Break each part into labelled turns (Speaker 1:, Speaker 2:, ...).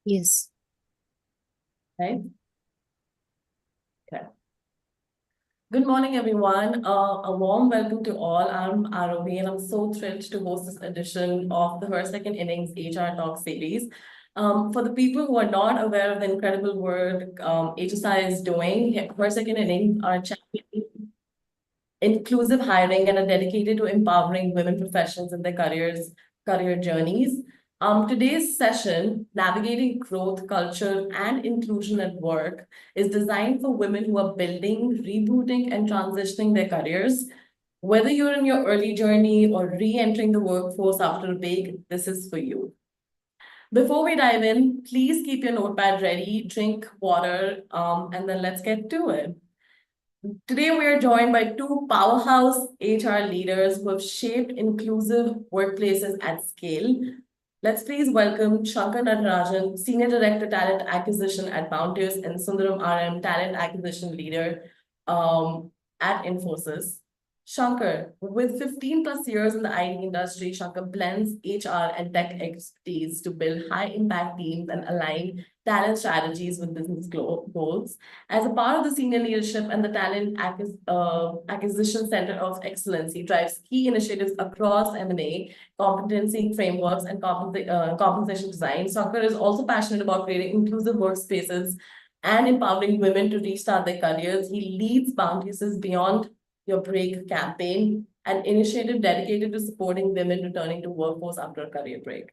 Speaker 1: Yes.
Speaker 2: Right? Okay. Good morning, everyone. A warm welcome to all. I'm Arovi, and I'm so thrilled to host this edition of the Her Second Innings HR Talk series. For the people who are not aware of the incredible work HSI is doing, Her Second Innings are championing inclusive hiring and are dedicated to empowering women professionals in their career journeys. Today's session, Navigating Growth, Culture, and Inclusion at Work, is designed for women who are building, rebooting, and transitioning their careers. Whether you're in your early journey or re-entering the workforce after a break, this is for you. Before we dive in, please keep your notepad ready, drink water, and then let's get to it. Today, we are joined by two powerhouse HR leaders who have shaped inclusive workplaces at scale. Let's please welcome Shankar Natarajan, Senior Director, Talent Acquisition at Bounteous, and Sundaram RM, Talent Acquisition Leader at Infosys. Shankar, with 15 plus years in the IT industry, Shankar blends HR and tech expertise to build high impact teams and align talent strategies with business goals. As a part of the senior leadership and the Acquisition Center of Excellence, he drives key initiatives across M&A, competency frameworks, and compensation design. Shankar is also passionate about creating inclusive workspaces and empowering women to restart their careers. He leads Bounteous Beyond Your Break campaign, an initiative dedicated to supporting women returning to workforce after a career break.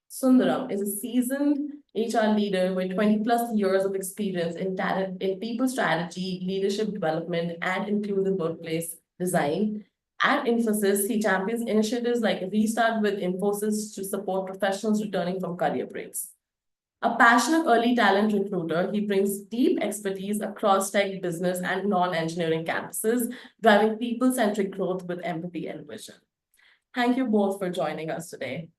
Speaker 2: Sundaram is a seasoned HR leader with 20 plus years of experience in talent, in people strategy, leadership development, and inclusive workplace design. At Infosys, he champions initiatives like Restart with Infosys to support professionals returning from career breaks. A passionate early talent recruiter, he brings deep expertise across tech, business, and non-engineering campuses, driving people-centric growth with empathy and vision. Thank you both for joining us today.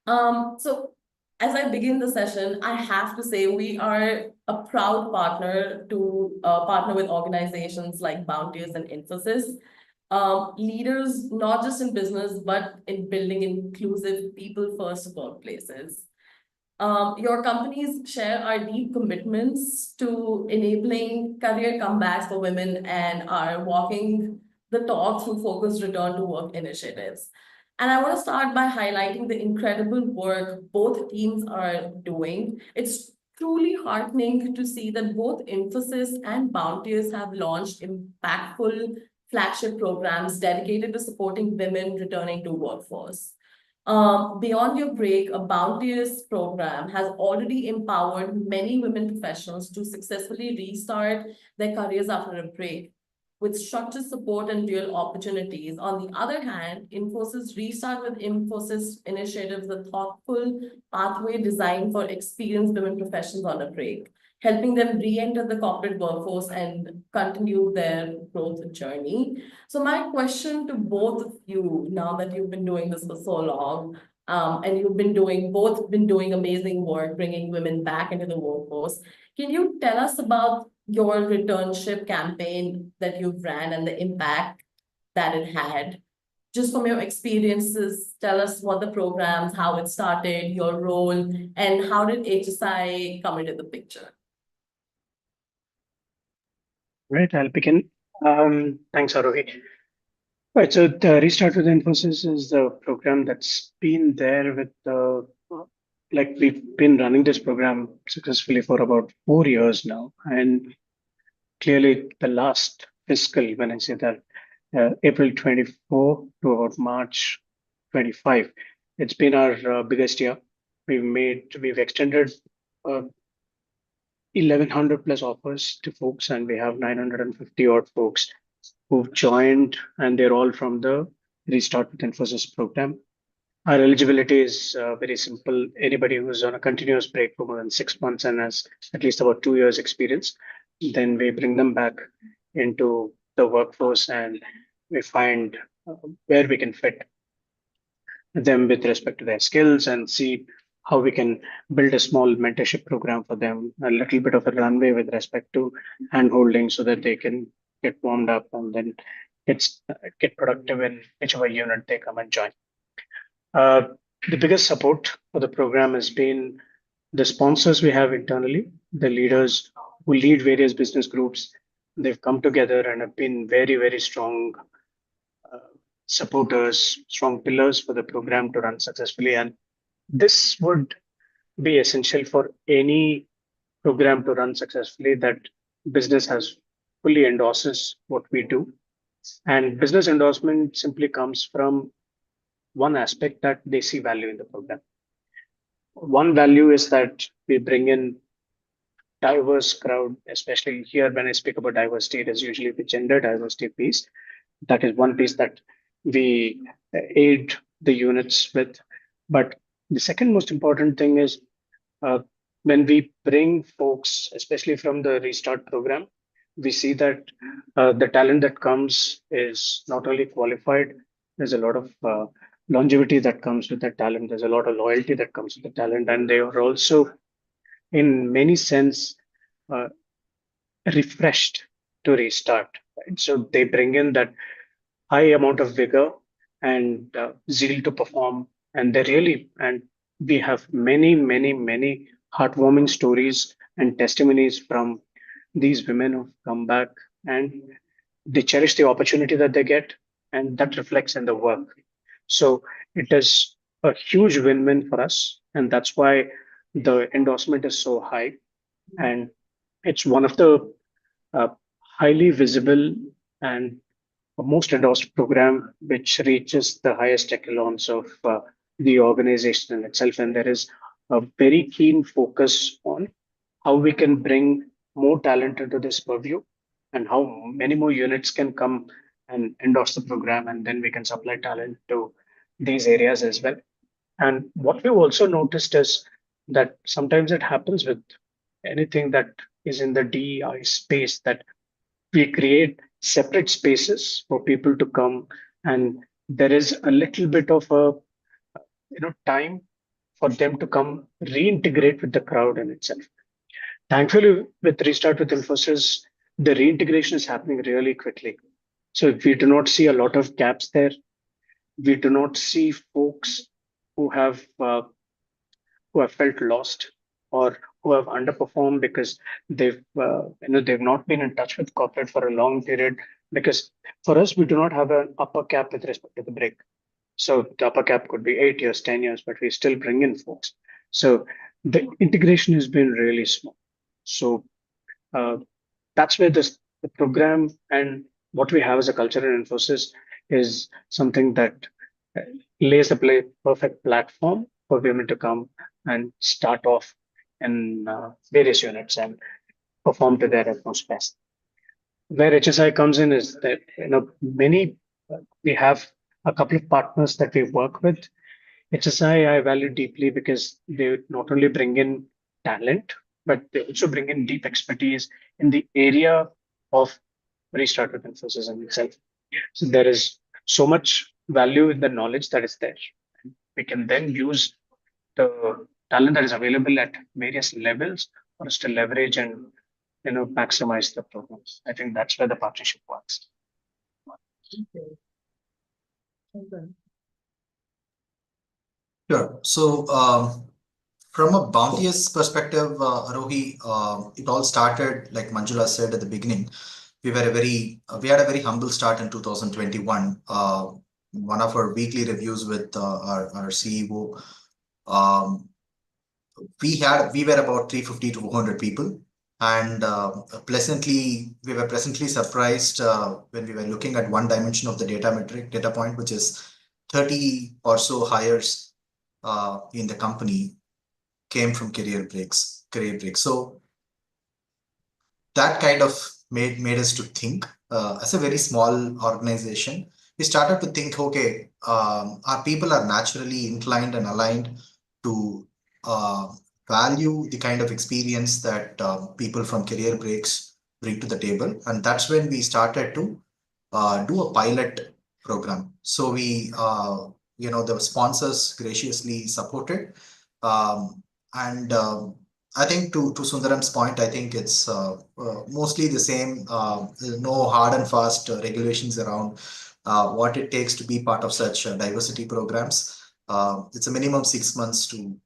Speaker 2: So as I begin the session, I have to say we are a proud partner to partner with organizations like Bounteous and Infosys. Leaders, not just in business, but in building inclusive people-first workplaces. Your companies share our deep commitments to enabling career comebacks for women and are walking the talk through focused return to work initiatives. And I want to start by highlighting the incredible work both teams are doing. It's truly heartening to see that both Infosys and Bounteous have launched impactful flagship programs dedicated to supporting women returning to workforce. Beyond Your Break, a Bounteous program has already empowered many women professionals to successfully restart their careers after a break with structured support and real opportunities. On the other hand, Infosys Restart with Infosys initiatives a thoughtful pathway designed for experienced women professionals on a break, helping them re-enter the corporate workforce and continue their growth journey. So my question to both of you, now that you've been doing this for so long, and you've been doing amazing work bringing women back into the workforce, can you tell us about your returnship campaign that you've ran and the impact that it had? Just from your experiences, tell us what the programs, how it started, your role, and how did HSI come into the picture?
Speaker 3: Right, I'll begin. Thanks, Arohi. Right, so the Restart with Infosys is the program that's been there with like we've been running this program successfully for about 4 years now. And clearly the last fiscal, when I say that, April 24 to about March 25, it's been our biggest year. We've extended 1,100 plus offers to folks, and we have 950 odd folks who've joined, and they're all from the Restart with Infosys program. Our eligibility is very simple. Anybody who's on a continuous break for more than 6 months and has at least about 2 years experience, then we bring them back into the workforce and we find where we can fit them with respect to their skills and see how we can build a small mentorship program for them, a little bit of a runway with respect to hand holding so that they can get warmed up and then get productive in whichever unit they come and join. Uh, the biggest support for the program has been The sponsors we have internally, the leaders who lead various business groups, they've come together and have been very, very strong uh, supporters, strong pillars for the program to run successfully. And this would be essential for any program to run successfully, that business has fully endorses what we do. And business endorsement simply comes from one aspect, that they see value in the program. One value is that we bring in diverse crowd, especially here when I speak about diversity, it is usually the gender diversity piece. That is one piece that we aid the units with. But the second most important thing is uh, when we bring folks, especially from the Restart program, we see that the talent that comes is not only qualified, there's a lot of longevity that comes with the talent, there's a lot of loyalty that comes with the talent, and they are also, in many sense, uh, refreshed to restart. Right? So they bring in that high amount of vigor and zeal to perform, and they really, and we have many, many, many heartwarming stories and testimonies from these women who've come back, and they cherish the opportunity that they get, and that reflects in the work. So it is a huge win-win for us, and that's why the endorsement is so high, and it's one of the uh, highly visible and most endorsed program which reaches the highest echelons of the organization in itself. And there is a very keen focus on how we can bring more talent into this purview, and how many more units can come and endorse the program, and then we can supply talent to these areas as well. And what we've also noticed is that sometimes it happens with anything that is in the DEI space, that we create separate spaces for people to come, and there is a little bit of a time for them to come reintegrate with the crowd in itself. Thankfully, with Restart with Infosys, the reintegration is happening really quickly. So we do not see a lot of gaps there. We do not see folks who have uh, who have felt lost, or who have underperformed because they've not been in touch with corporate for a long period. Because for us, we do not have an upper cap with respect to the break. So the upper cap could be 8 years, 10 years, but we still bring in folks. So the integration has been really small. So uh, that's where the program and what we have as a culture in Infosys is something that uh, lays the perfect platform for women to come and start off in various units and perform to their utmost best. Where HSI comes in is that many we have a couple of partners that we work with. HSI I value deeply because they not only bring in talent, but they also bring in deep expertise in the area of restart with Infosys in itself. So there is so much value in the knowledge that is there. We can then use the talent that is available at various levels for us to leverage and maximize the programs. I think that's where the partnership works.
Speaker 2: Okay. Okay.
Speaker 1: Sure. So, from a Bounteous perspective, Arohi, it all started, like Manjula said at the beginning. We had a very humble start in 2021. One of our weekly reviews with our CEO, we were about 350 to 400 people, and we were pleasantly surprised when we were looking at one dimension of the data point, which is 30 or so hires in the company came from career breaks. So that kind of made us to think, as a very small organization, we started to think, okay, our people are naturally inclined and aligned to uh, value the kind of experience that people from career breaks bring to the table. And that's when we started to do a pilot program. So the sponsors graciously supported. Um, and I think to Sundaram's point, I think it's mostly the same. No hard and fast regulations around what it takes to be part of such diversity programs. It's a minimum 6 months to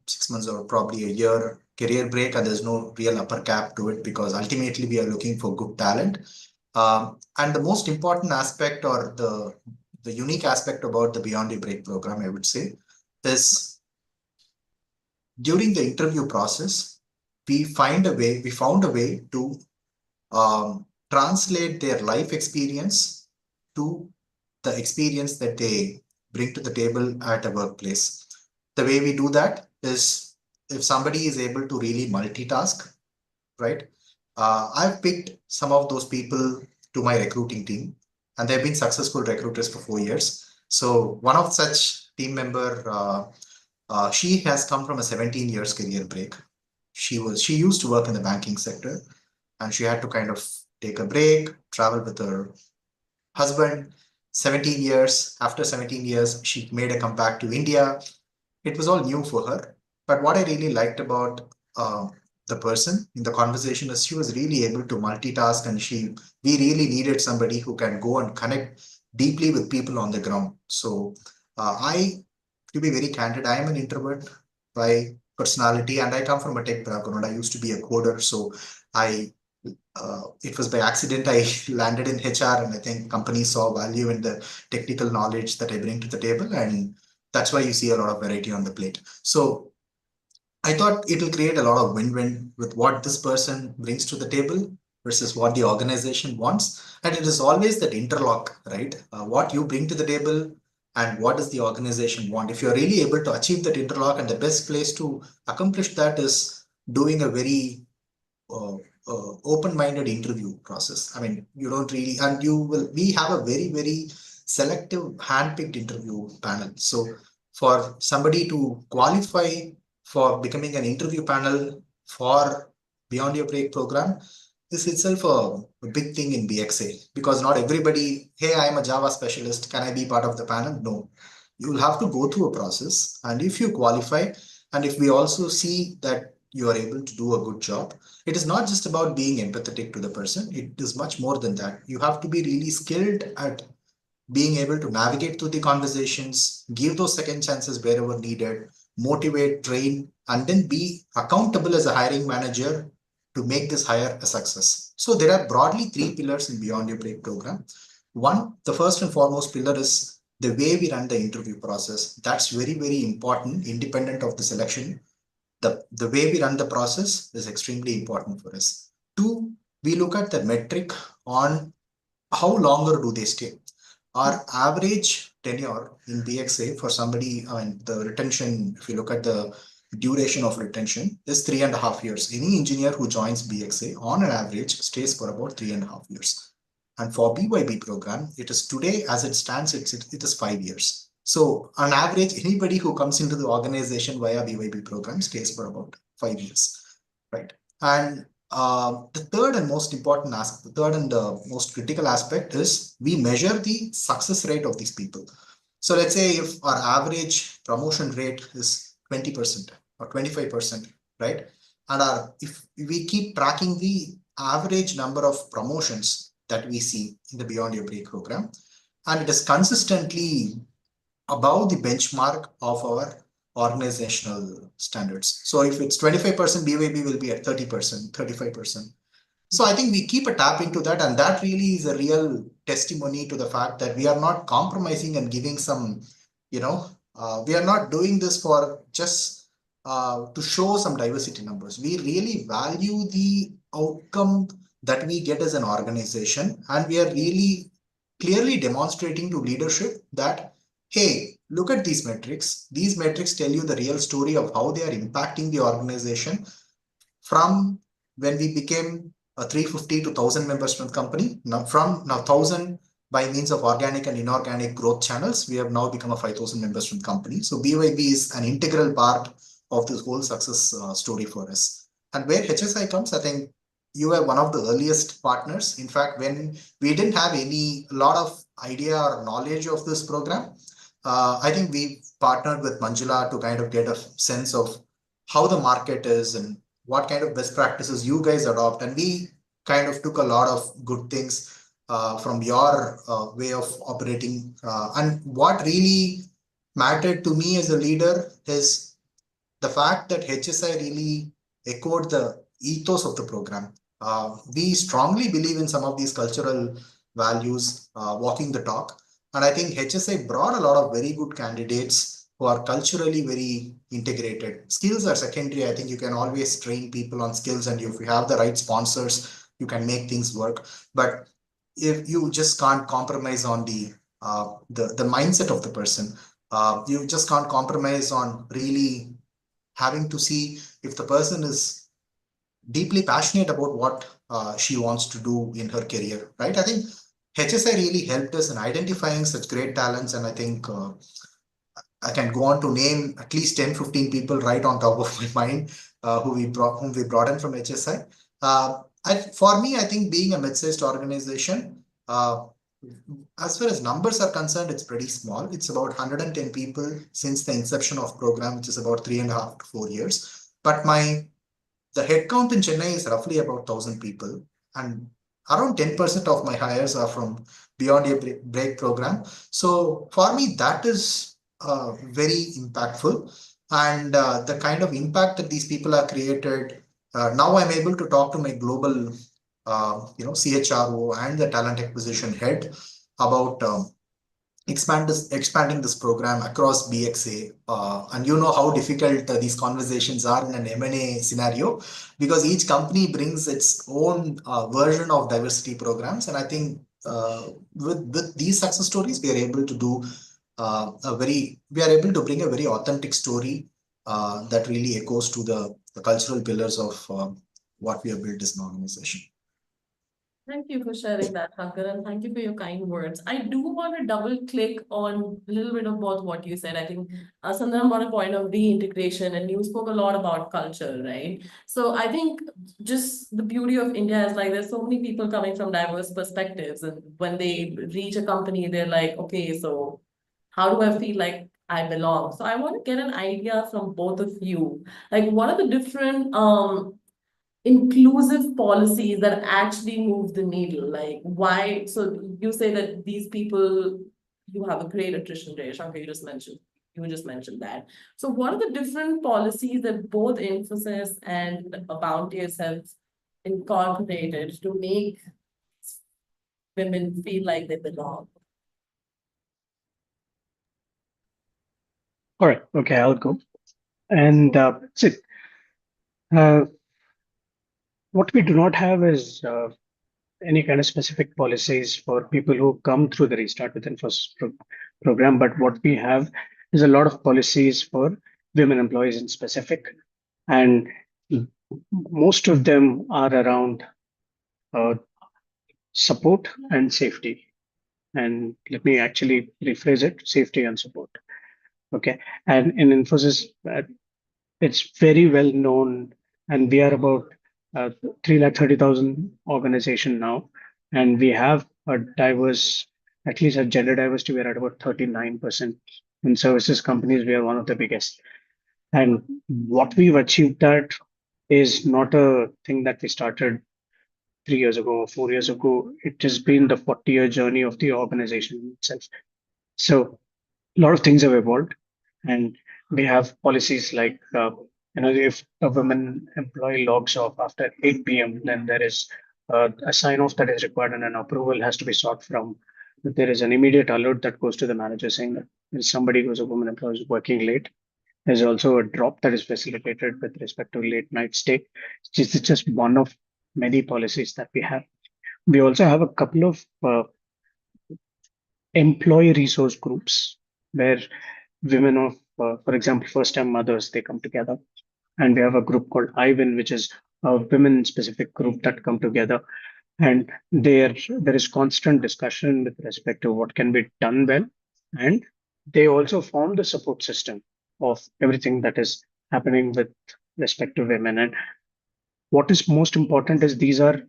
Speaker 1: 6 months or probably a year career break, and there's no real upper cap to it because ultimately we are looking for good talent. And the most important aspect or the unique aspect about the Beyond Your Break program, I would say, is during the interview process, we found a way to translate their life experience to the experience that they bring to the table at a workplace. The way we do that is if somebody is able to really multitask, right? I've picked some of those people to my recruiting team, and they've been successful recruiters for 4 years. So one of such team member, she has come from a 17 years career break. She used to work in the banking sector, and she had to kind of take a break, travel with her husband. 17 years after 17 years, she made a comeback to India. It was all new for her. But what I really liked about the person in the conversation is she was really able to multitask, and we really needed somebody who can go and connect deeply with people on the ground. So to be very candid, I am an introvert by personality, and I come from a tech background. I used to be a coder, so I it was by accident I landed in HR, and I think companies saw value in the technical knowledge that I bring to the table, and that's why you see a lot of variety on the plate. So I thought it will create a lot of win-win with what this person brings to the table versus what the organization wants, and it is always that interlock, right? What you bring to the table and what does the organization want. If you're really able to achieve that interlock, and the best place to accomplish that is doing a very uh, open-minded interview process. I mean, you don't really, and we have a very, very selective hand-picked interview panel. So for somebody to qualify for becoming an interview panel for Beyond Your Break program is itself a big thing in BXA, because not everybody, hey, I'm a Java specialist, can I be part of the panel? No, you will have to go through a process. And if you qualify, and if we also see that you are able to do a good job, it is not just about being empathetic to the person. It is much more than that. You have to be really skilled at being able to navigate through the conversations, give those second chances wherever needed, motivate, train, and then be accountable as a hiring manager to make this hire a success. So there are broadly three pillars in Beyond Your Break program. One, the first and foremost pillar is the way we run the interview process. That's very, very important, independent of the selection. The way we run the process is extremely important for us. Two, we look at the metric on how longer do they stay. Our average tenure in BXA for somebody, I mean, the retention, if you look at the duration of retention, is 3.5 years. Any engineer who joins BXA on an average stays for about 3.5 years. And for BYB program, it is today as it stands, it is 5 years. So on average, anybody who comes into the organization via BYB program stays for about 5 years, right? And the third and most important aspect, the third and the most critical aspect is we measure the success rate of these people. So let's say if our average promotion rate is 20% or 25%, right? And if we keep tracking the average number of promotions that we see in the Beyond Your Break program, and it is consistently above the benchmark of our organizational standards. So if it's 25%, BYB will be at 30%, 35%. So I think we keep a tap into that, and that really is a real testimony to the fact that we are not compromising and giving some, we are not doing this for just to show some diversity numbers. We really value the outcome that we get as an organization, and we are really clearly demonstrating to leadership that, hey, look at these metrics. These metrics tell you the real story of how they are impacting the organization from when we became a 350 to 1,000 member strength company. Now 1,000 by means of organic and inorganic growth channels, we have now become a 5,000 member strength company. So BYB is an integral part of this whole success story for us. And where HSI comes, I think you were one of the earliest partners. In fact, when we didn't have a lot of idea or knowledge of this program, I think we partnered with Manjula to kind of get a sense of how the market is and what kind of best practices you guys adopt. And we kind of took a lot of good things from your way of operating. And what really mattered to me as a leader is the fact that HSI really echoed the ethos of the program. We strongly believe in some of these cultural values, walking the talk. And I think HSI brought a lot of very good candidates who are culturally very integrated. Skills are secondary. I think you can always train people on skills, and if you have the right sponsors, you can make things work. But if you just can't compromise on the mindset of the person, you just can't compromise on really having to see if the person is deeply passionate about what she wants to do in her career, right? I think HSI really helped us in identifying such great talents, and I think I can go on to name at least 10, 15 people right on top of my mind whom we brought in from HSI. For me, I think being a mid-sized organization, as far as numbers are concerned, it's pretty small. It's about 110 people since the inception of program, which is about 3.5 to 4 years. But the headcount in Chennai is roughly about 1,000 people, and around 10% of my hires are from Beyond a Break program. So for me, that is very impactful, and the kind of impact that these people are created. Now I'm able to talk to my global, CHRO and the talent acquisition head about expanding this program across BXA. And you know how difficult these conversations are in an M&A scenario, because each company brings its own version of diversity programs. And I think with these success stories, we are able to do we are able to bring a very authentic story that really echoes to the cultural pillars of what we have built as an organization.
Speaker 2: Thank you for sharing that, Shankar, and thank you for your kind words. I do want to double click on a little bit about what you said. I think Sundar brought a point of reintegration, and you spoke a lot about culture, right? So I think just the beauty of India is like there's so many people coming from diverse perspectives, and when they reach a company, they're like, okay, so how do I feel like I belong? So I want to get an idea from both of you. Like, what are the different inclusive policies that actually move the needle? Like, why? So you say that these people, you have a great attrition rate. Shankar, you just mentioned that. So what are the different policies that both Infosys and Bounteous have incorporated to make women feel like they belong?
Speaker 3: All right. Okay, I'll go. And so, uh, what we do not have is any kind of specific policies for people who come through the Restart with Infosys program. But what we have is a lot of policies for women employees in specific. And most of them are around uh, support and safety. And let me actually rephrase it: safety and support. Okay. And in Infosys, it's very well known, and we are about 330,000 organization now, and we have a diverse, at least a gender diversity. We're at about 39%. In services companies, we are one of the biggest. And what we've achieved that is not a thing that we started 3 years ago or 4 years ago. It has been the 40-year journey of the organization itself. So a lot of things have evolved, and we have policies like if a woman employee logs off after 8 p.m., then there is a sign off that is required and an approval has to be sought from. There is an immediate alert that goes to the manager saying that if somebody who's a woman employee is working late. There's also a drop that is facilitated with respect to late night stay. This is just one of many policies that we have. We also have a couple of employee resource groups where women of, for example, first-time mothers, they come together. And we have a group called IWIN, which is a women-specific group that come together. And there is constant discussion with respect to what can be done well. And they also form the support system of everything that is happening with respect to women. And what is most important is these are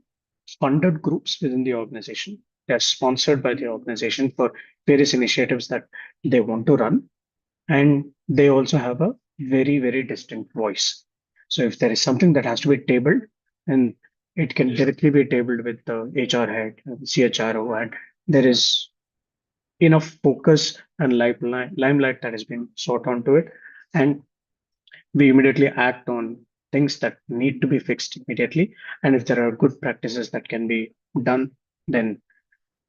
Speaker 3: funded groups within the organization. They're sponsored by the organization for various initiatives that they want to run. And they also have a very, very distinct voice. So if there is something that has to be tabled, and it can directly be tabled with the HR head, CHRO, and there is enough focus and limelight that has been sought onto it, and we immediately act on things that need to be fixed immediately. And if there are good practices that can be done, then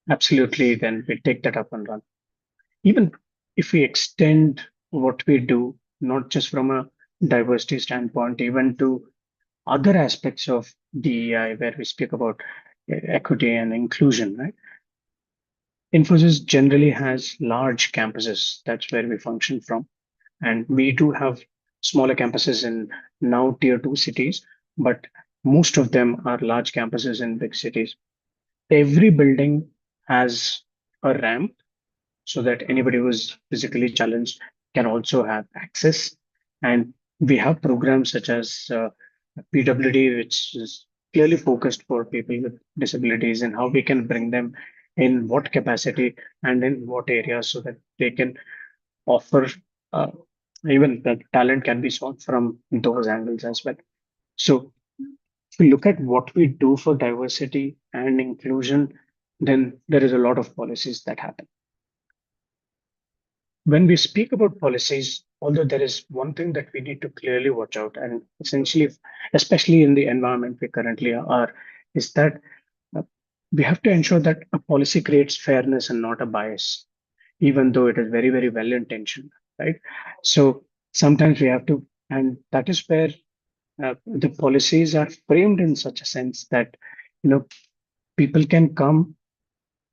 Speaker 3: absolutely, then we take that up and run. Even if we extend what we do, not just from a diversity standpoint, even to other aspects of DEI, where we speak about equity and inclusion, right? Infosys generally has large campuses. That's where we function from. And we do have smaller campuses in now tier two cities, but most of them are large campuses in big cities. Every building has a ramp so that anybody who's physically challenged can also have access. And we have programs such as PWD, which is clearly focused for people with disabilities and how we can bring them in what capacity and in what areas so that they can offer uh, even the talent can be solved from those angles as well. So if we look at what we do for diversity and inclusion, then there is a lot of policies that happen. When we speak about policies, although there is one thing that we need to clearly watch out, and essentially, especially in the environment we currently are, is that uh, we have to ensure that a policy creates fairness and not a bias, even though it is very, very well intentioned, right? So sometimes we have to, and that is where the policies are framed in such a sense that, you know, people can come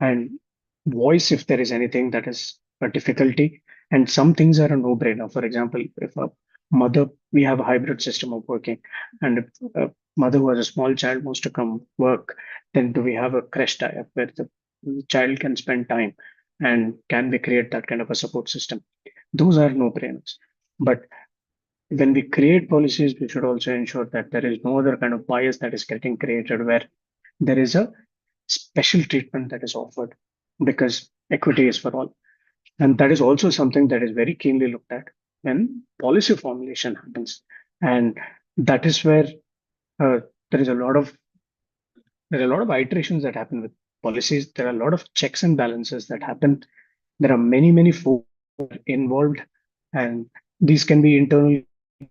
Speaker 3: and voice if there is anything that is a difficulty. And some things are a no-brainer. For example, if a mother, we have a hybrid system of working, and if a mother who has a small child wants to come work, then do we have a crash tie-up where the child can spend time? And can we create that kind of a support system? Those are no-brainers. But when we create policies, we should also ensure that there is no other kind of bias that is getting created where there is a special treatment that is offered because equity is for all. And that is also something that is very keenly looked at when policy formulation happens. And that is where uh, there is a lot of there are a lot of iterations that happen with policies. There are a lot of checks and balances that happen. There are many folks involved, and these can be internal,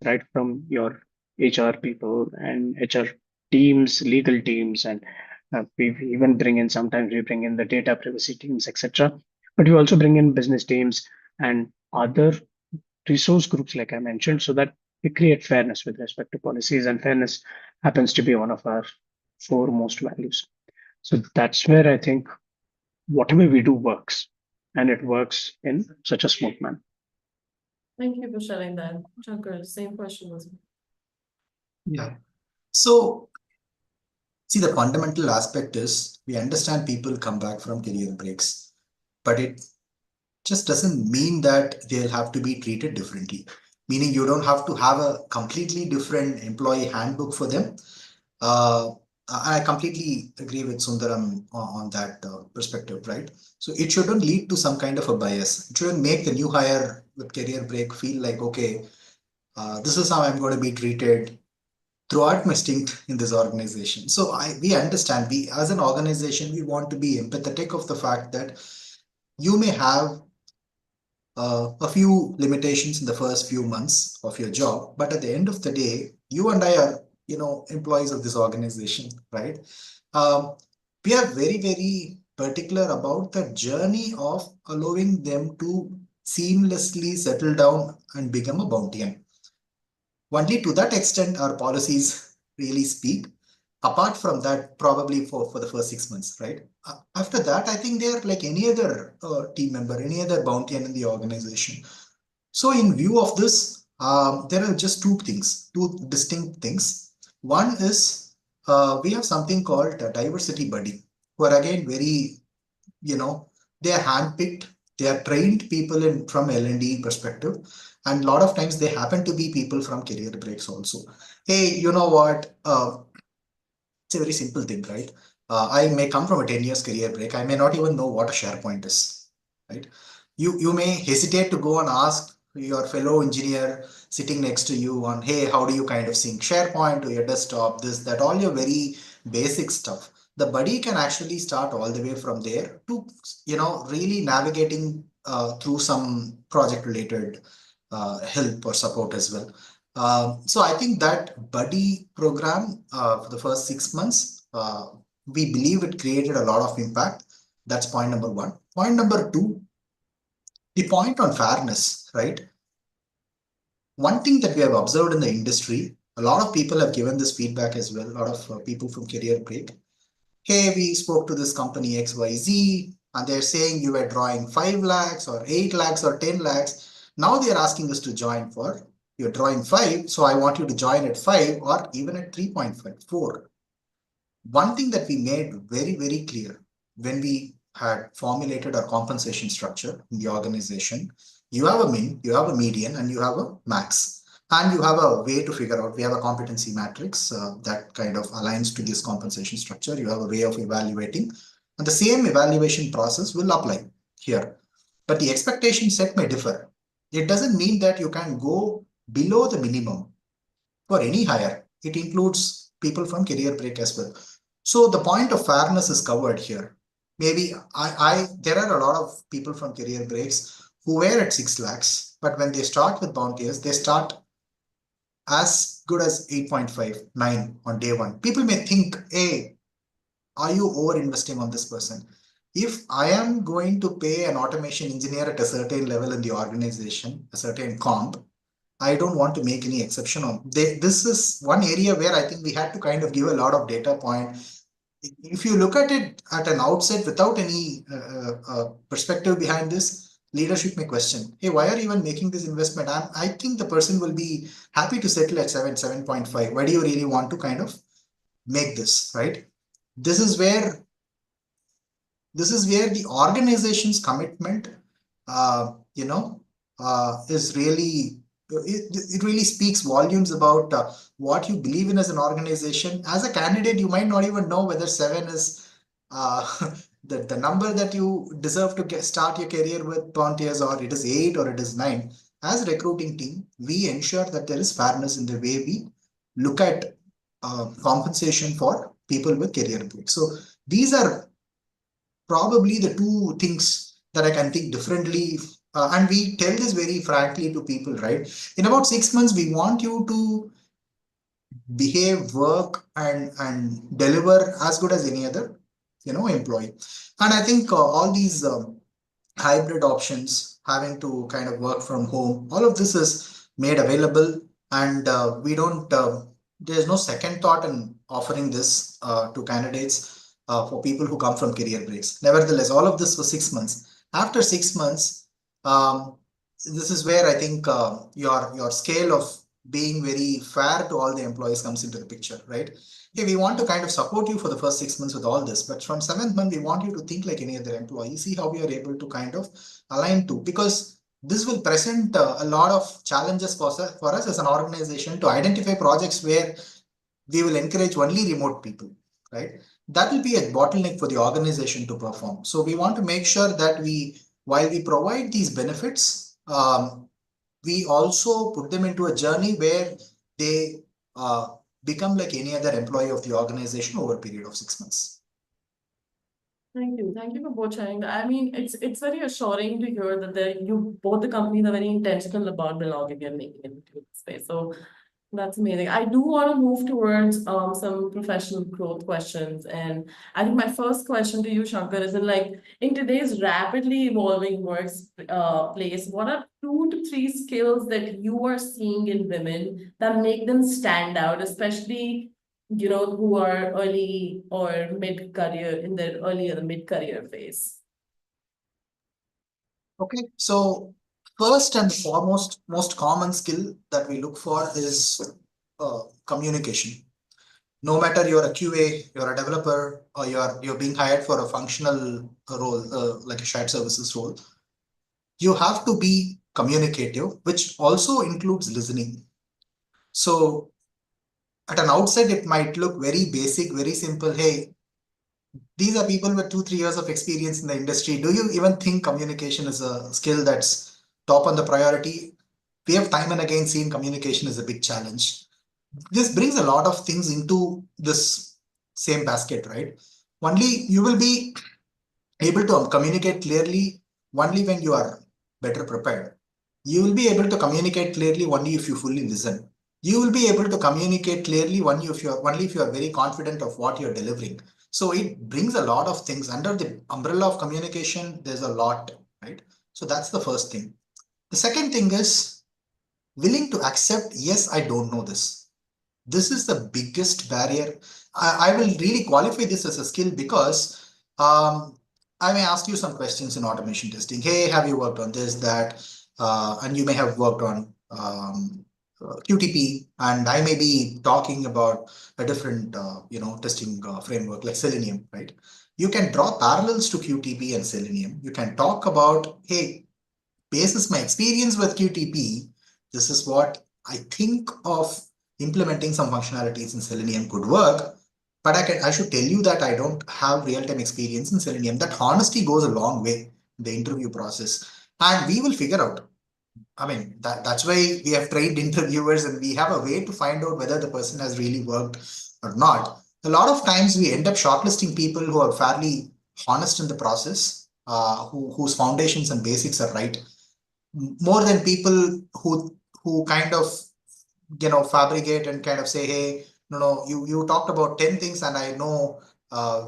Speaker 3: right from your HR people and HR teams, legal teams, and we even bring in sometimes we bring in the data privacy teams, etc. But we also bring in business teams and other resource groups, like I mentioned, so that we create fairness with respect to policies, and fairness happens to be one of our foremost values. So that's where I think whatever we do works, and it works in such a smooth manner.
Speaker 2: Thank you for sharing that. Shankar, same question was.
Speaker 1: Yeah. So, see, the fundamental aspect is we understand people come back from career breaks, but it just doesn't mean that they'll have to be treated differently. Meaning you don't have to have a completely different employee handbook for them. I completely agree with Sundaram on that perspective, right? So it shouldn't lead to some kind of a bias. It shouldn't make the new hire with career break feel like, okay, this is how I'm going to be treated throughout my stint in this organization. So we understand, we as an organization, we want to be empathetic of the fact that you may have a few limitations in the first few months of your job, but at the end of the day, you and I are, employees of this organization, right? Um, we are very particular about the journey of allowing them to seamlessly settle down and become a bountian. Only to that extent our policies really speak. Apart from that, probably for the first 6 months, right? After that, I think they are like any other team member, any other bountian in the organization. So in view of this, there are just two things, two distinct things. One is we have something called a diversity buddy, who are again very, they are handpicked, they are trained people in from L&D perspective, and a lot of times they happen to be people from career breaks also. Hey, you know what? It's a very simple thing, right? I may come from a 10 years career break. I may not even know what a SharePoint is, right? You may hesitate to go and ask your fellow engineer sitting next to you on, hey, how do you kind of sync SharePoint to your desktop, this, that, all your very basic stuff. the buddy can actually start all the way from there to, really navigating through some project related help or support as well. So I think that buddy program for the first 6 months, we believe it created a lot of impact. That's point number one. Point number two, the point on fairness, right? One thing that we have observed in the industry, a lot of people have given this feedback as well. A lot of people from Career Break. Hey, we spoke to this company XYZ, and they're saying you were drawing 5 lakhs or 8 lakhs or 10 lakhs. Now they're asking us to join for, you're drawing 5, so I want you to join at 5 or even at 3.5, 4. One thing that we made very, very clear when we had formulated our compensation structure in the organization, you have a min, you have a median, and you have a max. And you have a way to figure out, we have a competency matrix that kind of aligns to this compensation structure. You have a way of evaluating, and the same evaluation process will apply here. But the expectation set may differ. It doesn't mean that you can go below the minimum for any hire. It includes people from Career Break as well. So the point of fairness is covered here. Maybe there are a lot of people from Career Breaks who were at 6 lakhs, but when they start with Bounteous, they start as good as 8.5, 9 on day one. People may think, hey, are you over investing on this person? If I am going to pay an automation engineer at a certain level in the organization, a certain comp, I don't want to make any exception on. This is one area where I think we had to kind of give a lot of data point. If you look at it at an outset without any perspective behind this, leadership may question, hey, why are you even making this investment? I think the person will be happy to settle at 7, 7.5. Why do you really want to kind of make this, right? This is where the organization's commitment, is really, it really speaks volumes about what you believe in as an organization. As a candidate, you might not even know whether 7 is the number that you deserve to start your career with Pontius, or it is 8 or it is 9. As a recruiting team, we ensure that there is fairness in the way we look at compensation for people with career break. So these are probably the two things that I can think differently. And we tell this very frankly to people, right? In about 6 months, we want you to behave, work, and deliver as good as any other, employee. And I think all these hybrid options, having to kind of work from home, all of this is made available, and we don't. There's no second thought in offering this to candidates for people who come from career breaks. Nevertheless, all of this for 6 months. After 6 months, this is where I think your scale of being very fair to all the employees comes into the picture, right? Hey, we want to kind of support you for the first 6 months with all this, but from 7th month, we want you to think like any other employee, see how we are able to kind of align to, because this will present a lot of challenges for us as an organization to identify projects where we will encourage only remote people, right? That will be a bottleneck for the organization to perform. So we want to make sure that while we provide these benefits, we also put them into a journey where they become like any other employee of the organization over a period of 6 months.
Speaker 2: Thank you. Thank you for both sharing that. I mean, it's very assuring to hear that both the companies are very intentional about belonging and making it into the space. So that's amazing. I do want to move towards some professional growth questions. And I think my first question to you, Shankar, is in today's rapidly evolving workplace, what are 2 to 3 skills that you are seeing in women that make them stand out, especially who are early or mid-career, in their early or the mid-career phase?
Speaker 1: Okay, so first and foremost, most common skill that we look for is communication. No matter you're a QA, you're a developer, or you're being hired for a functional role, like a shared services role, you have to be communicative, which also includes listening. So at an outset, it might look very basic, very simple. Hey, these are people with 2-3 years of experience in the industry. Do you even think communication is a skill that's top on the priority? We have time and again seen communication is a big challenge. This brings a lot of things into this same basket, right? Only you will be able to communicate clearly only when you are better prepared. You will be able to communicate clearly only if you fully listen. You will be able to communicate clearly only if you are very confident of what you're delivering. So it brings a lot of things under the umbrella of communication. There's a lot, right? So that's the first thing. The second thing is willing to accept, yes, I don't know this. This is the biggest barrier. I will really qualify this as a skill because I may ask you some questions in automation testing. Hey, have you worked on this, that, and you may have worked on QTP, and I may be talking about a different, testing framework like Selenium, right? You can draw parallels to QTP and Selenium. You can talk about, hey, basis my experience with QTP, this is what I think of implementing some functionalities in Selenium could work. But I should tell you that I don't have real-time experience in Selenium. That honesty goes a long way in the interview process. And we will figure out. I mean, that's why we have trained interviewers and we have a way to find out whether the person has really worked or not. A lot of times we end up shortlisting people who are fairly honest in the process, whose foundations and basics are right, more than people who kind of fabricate and kind of say, hey, no, you talked about 10 things and I know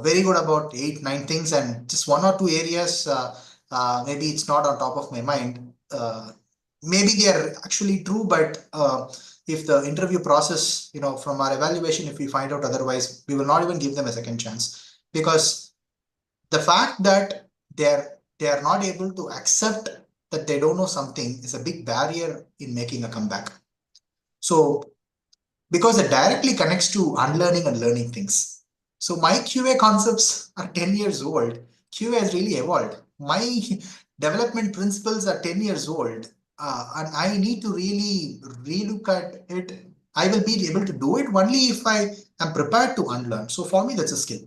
Speaker 1: very good about 8 9 things, and just one or two areas maybe it's not on top of my mind. Maybe they are actually true, but if the interview process, from our evaluation, if we find out otherwise, we will not even give them a second chance, because the fact that they are not able to accept that they don't know something is a big barrier in making a comeback. So because it directly connects to unlearning and learning things. So my QA concepts are 10 years old. QA has really evolved. My development principles are 10 years old. And I need to really relook at it. I will be able to do it only if I am prepared to unlearn. So for me, that's a skill.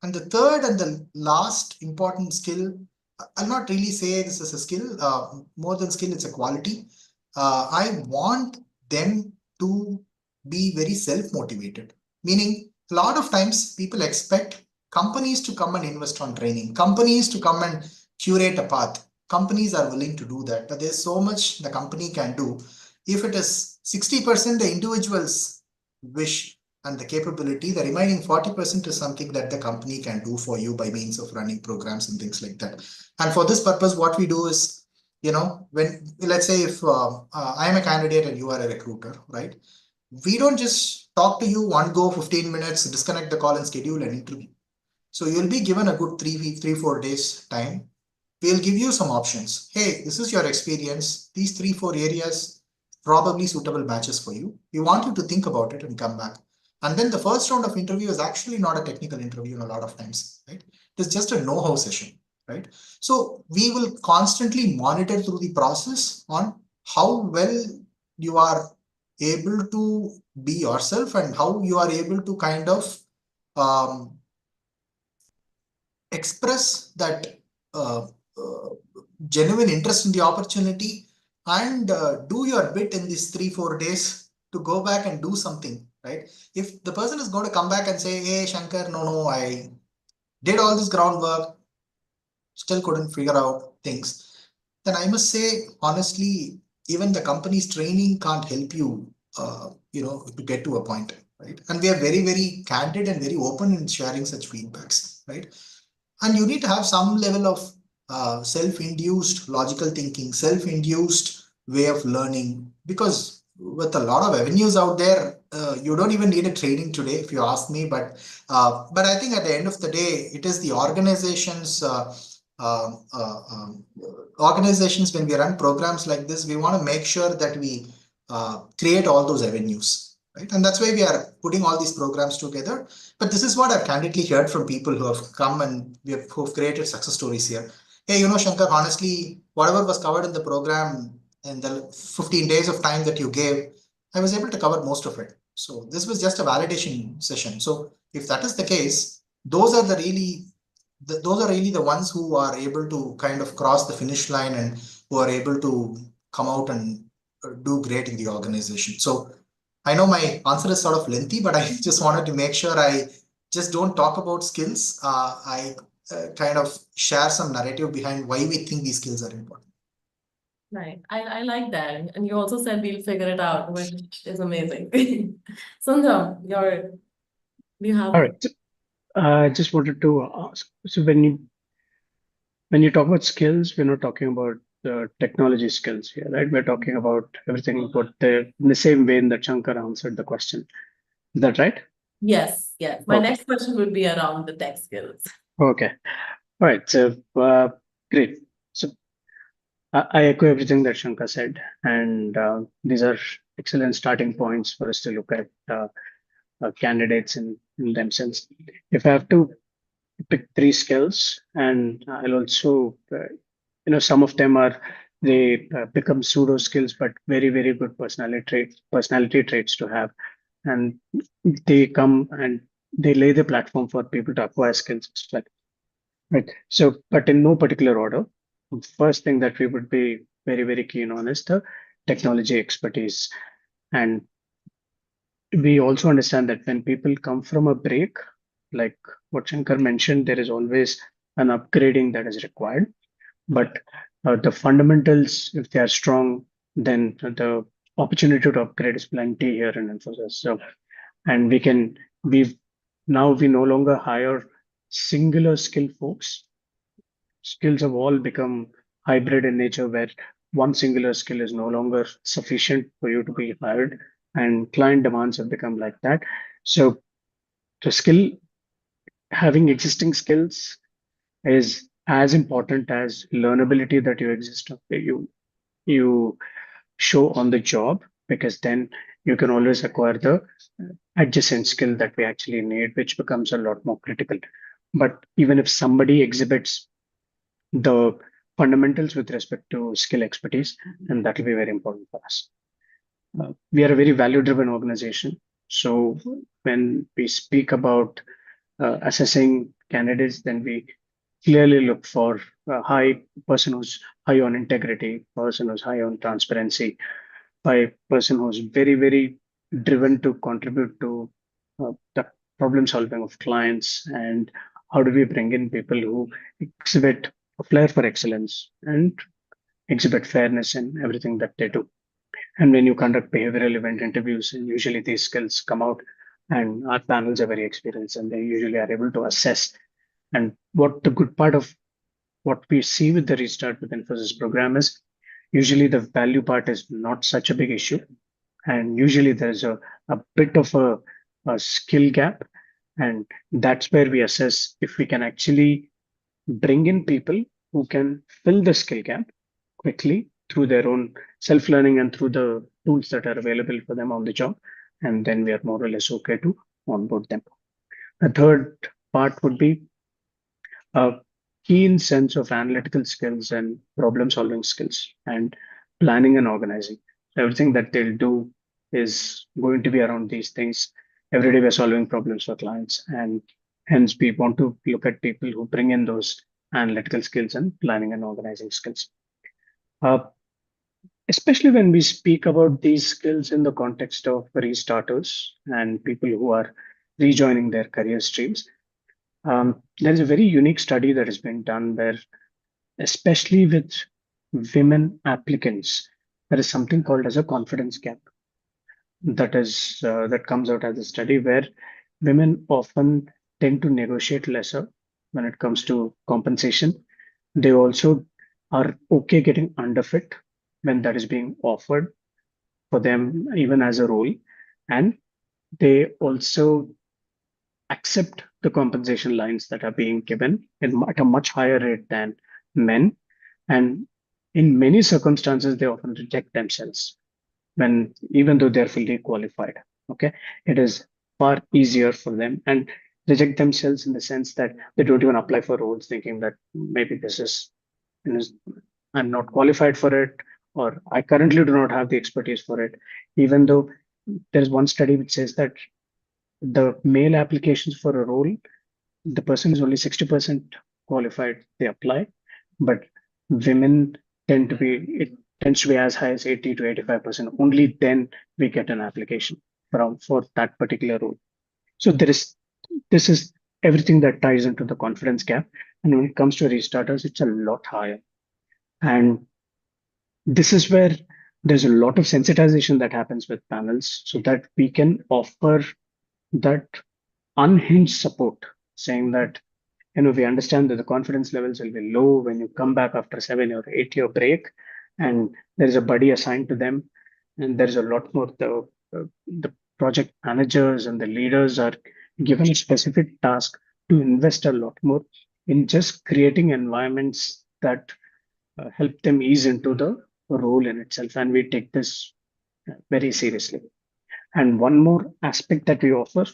Speaker 1: And the third and the last important skill, I'll not really say this is a skill, more than skill, it's a quality. I want them to be very self-motivated. Meaning, a lot of times people expect companies to come and invest on training, companies to come and curate a path. Companies are willing to do that, but there's so much the company can do. If it is 60% the individuals wish and the capability, the remaining 40% is something that the company can do for you by means of running programs and things like that. And for this purpose, what we do is, when, let's say if I am a candidate and you are a recruiter, right? We don't just talk to you one go 15 minutes, disconnect the call and schedule an interview. So you'll be given a good 3 4 days time. We'll give you some options. Hey, this is your experience. These 3 4 areas probably suitable matches for you. We want you to think about it and come back. And then the first round of interview is actually not a technical interview in a lot of times, right? It is just a know-how session, right? So we will constantly monitor through the process on how well you are able to be yourself and how you are able to kind of express that uh, uh, genuine interest in the opportunity, and do your bit in these 3 4 days to go back and do something, right? If the person is going to come back and say, hey, Shankar, no, I did all this groundwork, still couldn't figure out things, then I must say, honestly, even the company's training can't help you, to get to a point, right? And we are very, very candid and very open in sharing such feedbacks, right? And you need to have some level of self-induced logical thinking, self-induced way of learning, because with a lot of avenues out there, you don't even need a training today, if you ask me. But I think at the end of the day, it is the um, uh, um, organizations, when we run programs like this, we want to make sure that we create all those avenues, right? And that's why we are putting all these programs together. But this is what I've candidly heard from people who have come and who've created success stories here. Hey, Shankar, honestly, whatever was covered in the program in the 15 days of time that you gave, I was able to cover most of it. So this was just a validation session. So if that is the case, those are really the ones who are able to kind of cross the finish line and who are able to come out and do great in the organization. So I know my answer is sort of lengthy, but I just wanted to make sure I just don't talk about skills. I kind of share some narrative behind why we think these skills are important.
Speaker 2: Right. I like that. And you also said we'll figure it out, which is amazing. Sundram, do you have?
Speaker 3: All right. I just wanted to ask, so when you talk about skills, we're not talking about the technology skills here, right? We're talking about everything, but in the same way in that Shankar answered the question. Is that right?
Speaker 2: Yes, yes. My
Speaker 3: Okay.
Speaker 2: next question would be around the tech skills.
Speaker 3: Okay. All right. So great. So I echo everything that Shankar said, and these are excellent starting points for us to look at candidates in themselves. If I have to pick three skills, and I'll also, some of them are they become pseudo skills, but very good personality traits to have, and they come and they lay the platform for people to acquire skills as well. Right. So, but in no particular order, first thing that we would be very keen on is the technology expertise. And we also understand that when people come from a break, like what Shankar mentioned, there is always an upgrading that is required. But the fundamentals, if they are strong, then the opportunity to upgrade is plenty here in Infosys. So, and we no longer hire singular skill folks. Skills have all become hybrid in nature, where one singular skill is no longer sufficient for you to be hired, and client demands have become like that. So the skill, having existing skills is as important as learnability that you show on the job, because then you can always acquire the adjacent skill that we actually need, which becomes a lot more critical. But even if somebody exhibits the fundamentals with respect to skill expertise, and that will be very important for us. We are a very value driven organization. So when we speak about assessing candidates, then we clearly look for a high person who's high on integrity, person who's high on transparency, by person who's very driven to contribute to the problem solving of clients, and how do we bring in people who exhibit a flair for excellence and exhibit fairness in everything that they do. And when you conduct behavioral event interviews, and usually these skills come out, and our panels are very experienced, and they usually are able to assess. And what the good part of what we see with the Restart with Infosys program is, usually the value part is not such a big issue. And usually there's a bit of a skill gap. And that's where we assess if we can actually bring in people who can fill the skill gap quickly through their own self-learning and through the tools that are available for them on the job. And then we are more or less okay to onboard them. The third part would be a keen sense of analytical skills and problem solving skills and planning and organizing. Everything that they'll do is going to be around these things. Every day we're solving problems for clients, and hence we want to look at people who bring in those analytical skills and planning and organizing skills. Especially when we speak about these skills in the context of restarters and people who are rejoining their career streams, there is a very unique study that has been done where, especially with women applicants, there is something called as a confidence gap that comes out as a study where women often tend to negotiate lesser when it comes to compensation. They also are okay getting underfit when that is being offered for them, even as a role, and they also accept the compensation lines that are being given at a much higher rate than men. And in many circumstances, they often reject themselves when, even though they're fully qualified. Okay. It is far easier for them, and reject themselves in the sense that they don't even apply for roles thinking that maybe you know, I'm not qualified for it, or I currently do not have the expertise for it, even though there's one study which says that the male applications for a role, the person is only 60% qualified, they apply, but women it tends to be as high as 80 to 85%. Only then we get an application for that particular role. So there is This is everything that ties into the confidence gap. And when it comes to restarters, it's a lot higher. And this is where there's a lot of sensitization that happens with panels so that we can offer that unhinged support, saying that, we understand that the confidence levels will be low when you come back after 7 or 8 year break, and there is a buddy assigned to them, and there is a lot more. The project managers and the leaders are given a specific task to invest a lot more in just creating environments that help them ease into the role in itself, and we take this very seriously. And one more aspect that we offer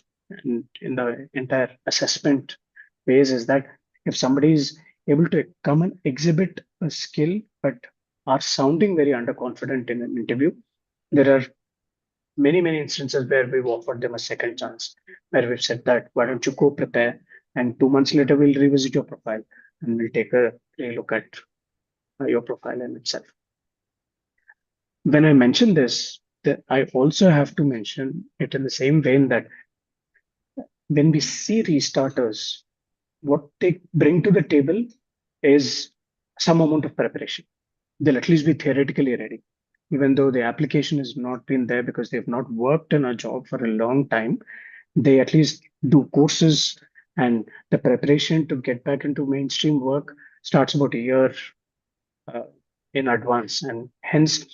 Speaker 3: in the entire assessment phase is that if somebody is able to come and exhibit a skill but are sounding very underconfident in an interview, there are many instances where we've offered them a second chance, where we've said that, why don't you go prepare, and 2 months later we'll revisit your profile and we'll take a look at your profile in itself. When I mention this, I also have to mention it in the same vein that when we see restarters, what they bring to the table is some amount of preparation. They'll at least be theoretically ready, even though the application has not been there because they've not worked in a job for a long time. They at least do courses, and the preparation to get back into mainstream work starts about a year uh, in advance. And hence,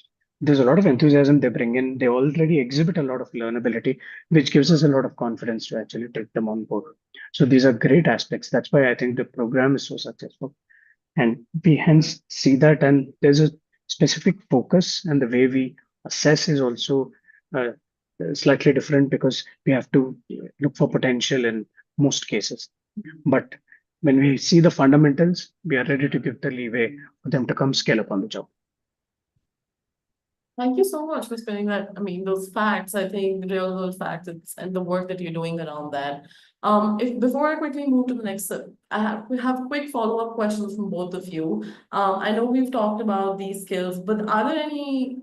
Speaker 3: there's a lot of enthusiasm they bring in. They already exhibit a lot of learnability, which gives us a lot of confidence to actually take them on board. So these are great aspects. That's why I think the program is so successful. And we hence see that, and there's a specific focus, and the way we assess is also uh, slightly different because we have to look for potential in most cases. But when we see the fundamentals, we are ready to give the leeway for them to come scale up on the job.
Speaker 2: Thank you so much for spending that. I mean, those facts, I think real world facts and the work that you're doing around that. If before I quickly move to the next, we have quick follow-up questions from both of you. I know we've talked about these skills, but are there any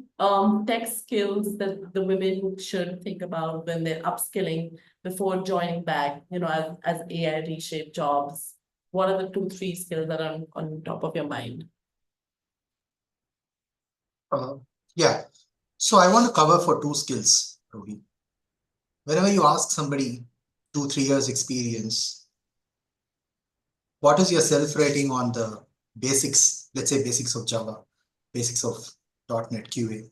Speaker 2: tech skills that the women should think about when they're upskilling before joining back, as AI reshape jobs? What are the 2, 3 skills that are on top of your mind?
Speaker 1: Yeah. So I want to cover for 2 skills, Rohi. Whenever you ask somebody 2-3 years experience, what is your self-rating on the basics, let's say basics of Java, basics of .NET QA?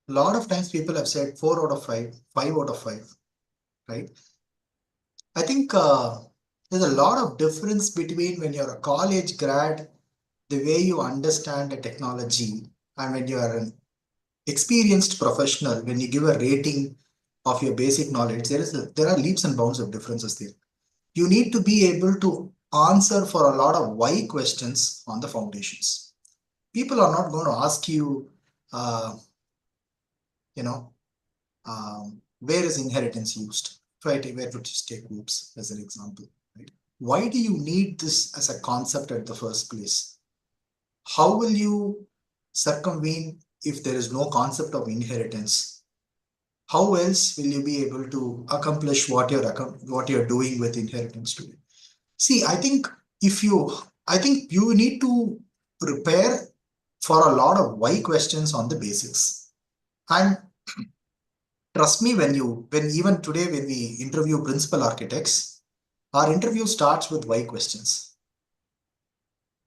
Speaker 1: A lot of times people have said 4 out of 5, 5 out of 5, right? I think there's a lot of difference between when you're a college grad, the way you understand a technology, and when you are an experienced professional, when you give a rating of your basic knowledge, there are leaps and bounds of differences there. You need to be able to answer for a lot of why questions on the foundations. People are not going to ask you, you know, where is inheritance used? Right, where to just take groups as an example, right? Why do you need this as a concept at the first place? How will you circumvent if there is no concept of inheritance? How else will you be able to accomplish what you're doing with inheritance today? See, I think you need to prepare for a lot of why questions on the basics. And trust me, when even today, when we interview principal architects, our interview starts with why questions.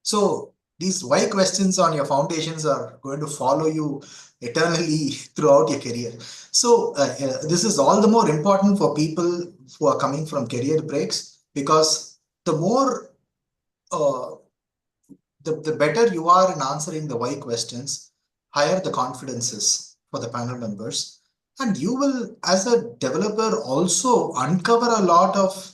Speaker 1: So these why questions on your foundations are going to follow you eternally throughout your career. So this is all the more important for people who are coming from career breaks, because the more the better you are in answering the why questions, higher the confidence is for the panel members. And you will, as a developer, also uncover a lot of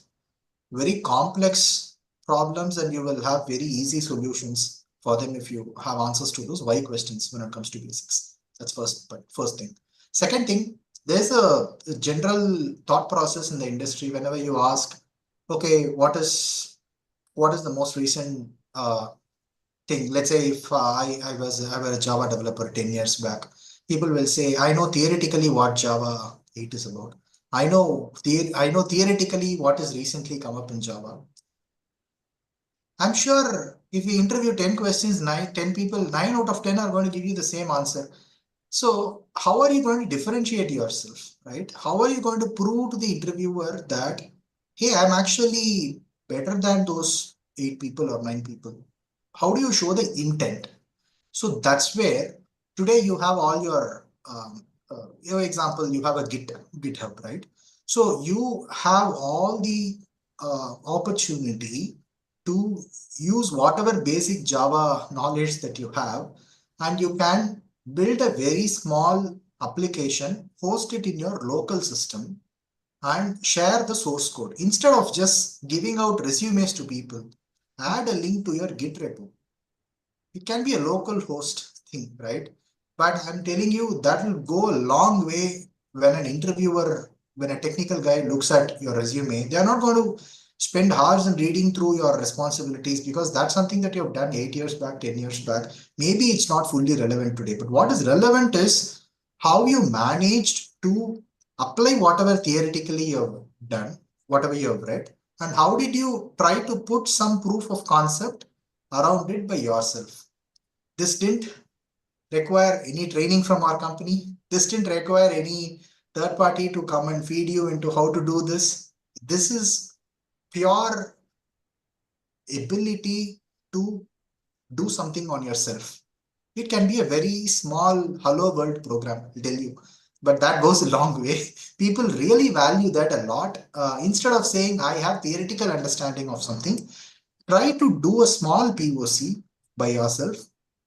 Speaker 1: very complex problems, and you will have very easy solutions for them if you have answers to those why questions when it comes to basics. That's first thing. Second thing, there's a general thought process in the industry whenever you ask, okay, what is the most recent thing? Let's say if I was a Java developer 10 years back, people will say, I know theoretically what Java 8 is about. I know theoretically what is recently come up in Java. I'm sure if we interview 10 questions, 10 people, 9 out of 10 are going to give you the same answer. So how are you going to differentiate yourself, right? How are you going to prove to the interviewer that, hey, I'm actually better than those 8 people or 9 people? How do you show the intent? So that's where today you have all your example, you have a GitHub, right? So you have all the opportunity to use whatever basic Java knowledge that you have, and you can build a very small application, host it in your local system, and share the source code. Instead of just giving out resumes to people, add a link to your Git repo. It can be a local host thing, right? But I'm telling you that will go a long way when an interviewer, when a technical guy looks at your resume. They are not going to spend hours in reading through your responsibilities, because that's something that you have done 8 years back, 10 years back. Maybe it's not fully relevant today, but what is relevant is how you managed to apply whatever theoretically you have done, whatever you have read, and how did you try to put some proof of concept around it by yourself. This didn't require any training from our company. This didn't require any third party to come and feed you into how to do this. This is pure ability to do something on yourself. It can be a very small hello world program, I'll tell you, but that goes a long way. People really value that a lot. Instead of saying, I have theoretical understanding of something, try to do a small POC by yourself.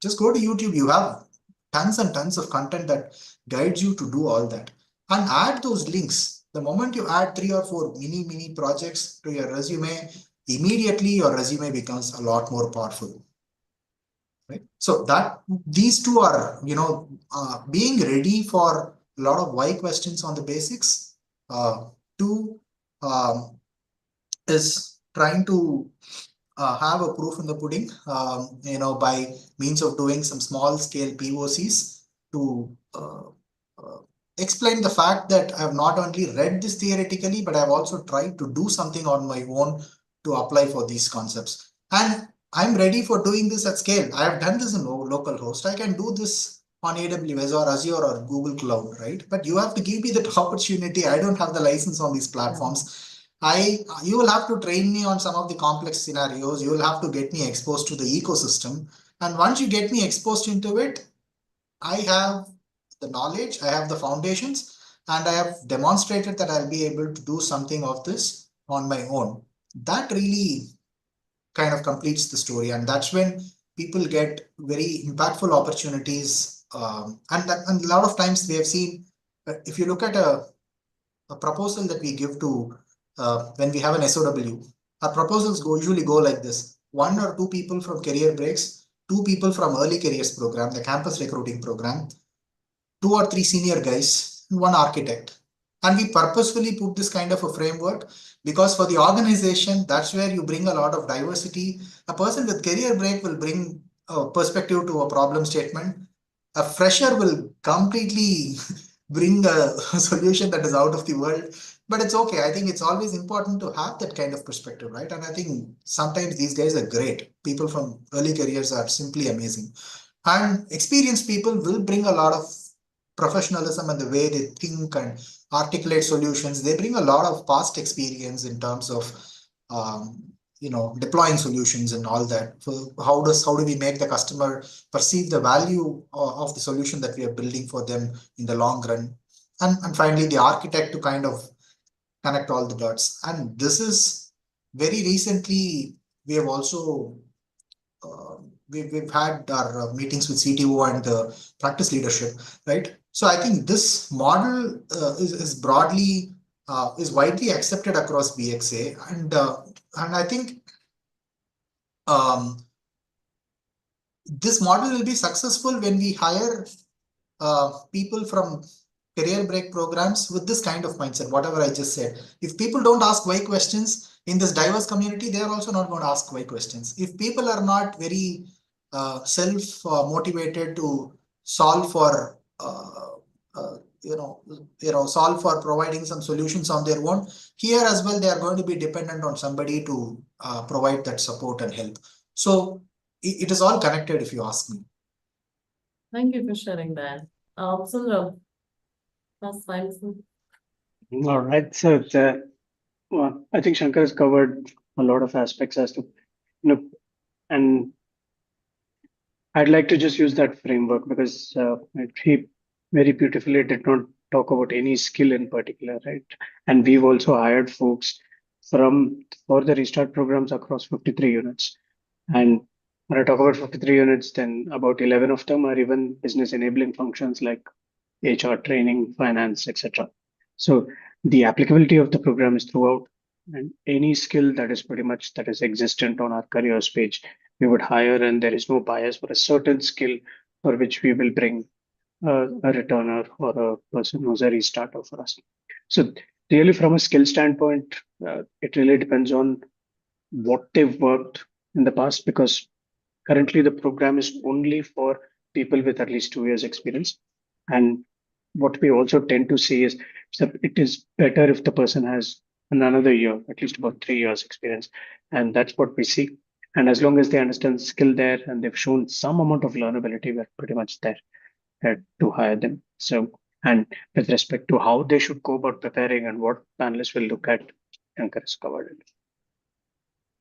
Speaker 1: Just go to YouTube. You have tons and tons of content that guides you to do all that, and add those links. The moment you add 3 or 4 mini projects to your resume, immediately your resume becomes a lot more powerful. Right? So that these two are, being ready for a lot of why questions on the basics. Two is trying to have a proof in the pudding, by means of doing some small scale POCs to explain the fact that I have not only read this theoretically, but I've also tried to do something on my own to apply for these concepts. And I'm ready for doing this at scale. I have done this in local host. I can do this on AWS or Azure or Google Cloud, right? But you have to give me that opportunity. I don't have the license on these platforms. You will have to train me on some of the complex scenarios. You will have to get me exposed to the ecosystem. And once you get me exposed into it, I have the knowledge, I have the foundations, and I have demonstrated that I'll be able to do something of this on my own. That really kind of completes the story. And that's when people get very impactful opportunities. And a lot of times we have seen, if you look at a proposal that we give to when we have an SOW, our proposals usually go like this: 1 or 2 people from career breaks, 2 people from early careers program, the campus recruiting program, 2 or 3 senior guys, 1 architect. And we purposefully put this kind of a framework because for the organization, that's where you bring a lot of diversity. A person with career break will bring a perspective to a problem statement. A fresher will completely bring a solution that is out of the world. But it's okay. I think it's always important to have that kind of perspective, right? And I think sometimes these guys are great. People from early careers are simply amazing. And experienced people will bring a lot of professionalism and the way they think and articulate solutions. They bring a lot of past experience in terms of deploying solutions and all that. So how do we make the customer perceive the value of the solution that we are building for them in the long run? And finally, the architect to kind of connect all the dots. And this is very recently, we have also we've had our meetings with CTO and practice leadership, right? So I think this model is broadly is widely accepted across BXA, and I think this model will be successful when we hire people from career break programs with this kind of mindset, whatever I just said. If people don't ask why questions in this diverse community, they are also not going to ask why questions. If people are not very self motivated to solve for solve for providing some solutions on their own. Here as well, they are going to be dependent on somebody to provide that support and help. So it is all connected, if you ask me.
Speaker 2: Thank you for sharing that. Sundram, last time.
Speaker 3: All right. So well, I think Shankar has covered a lot of aspects as to, and I'd like to just use that framework because he very beautifully did not talk about any skill in particular, right? And we've also hired folks for the restart programs across 53 units. And when I talk about 53 units, then about 11 of them are even business enabling functions like HR training, finance, etc. So the applicability of the program is throughout, and any skill that is pretty much that is existent on our careers page, we would hire, and there is no bias for a certain skill for which we will bring a returner or a person who's a restarter for us. So really, from a skill standpoint, it really depends on what they've worked in the past, because currently the program is only for people with at least 2 years experience. And what we also tend to see is that it is better if the person has another year, at least about 3 years experience. And that's what we see. And as long as they understand the skill there and they've shown some amount of learnability, we're pretty much there to hire them. So, and with respect to how they should go about preparing and what panelists will look at, Shankar has covered it.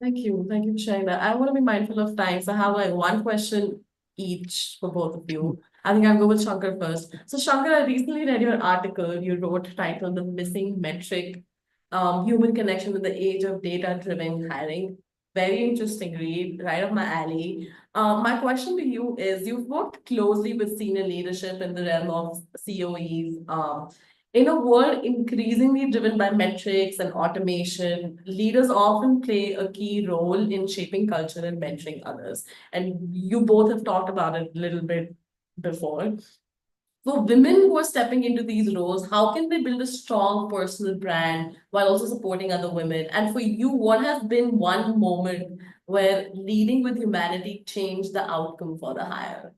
Speaker 2: Thank you. Thank you for sharing that. I want to be mindful of time. So I have like one question each for both of you. I think I'll go with Shankar first. So Shankar, I recently read your article you wrote titled The Missing Metric, Human Connection in the Age of Data-Driven Hiring. Very interesting read, right up my alley. My question to you is, you've worked closely with senior leadership in the realm of COEs. In a world increasingly driven by metrics and automation, leaders often play a key role in shaping culture and mentoring others. And you both have talked about it a little bit before. For women who are stepping into these roles, how can they build a strong personal brand while also supporting other women? And for you, what has been one moment where leading with humanity changed the outcome for the hire?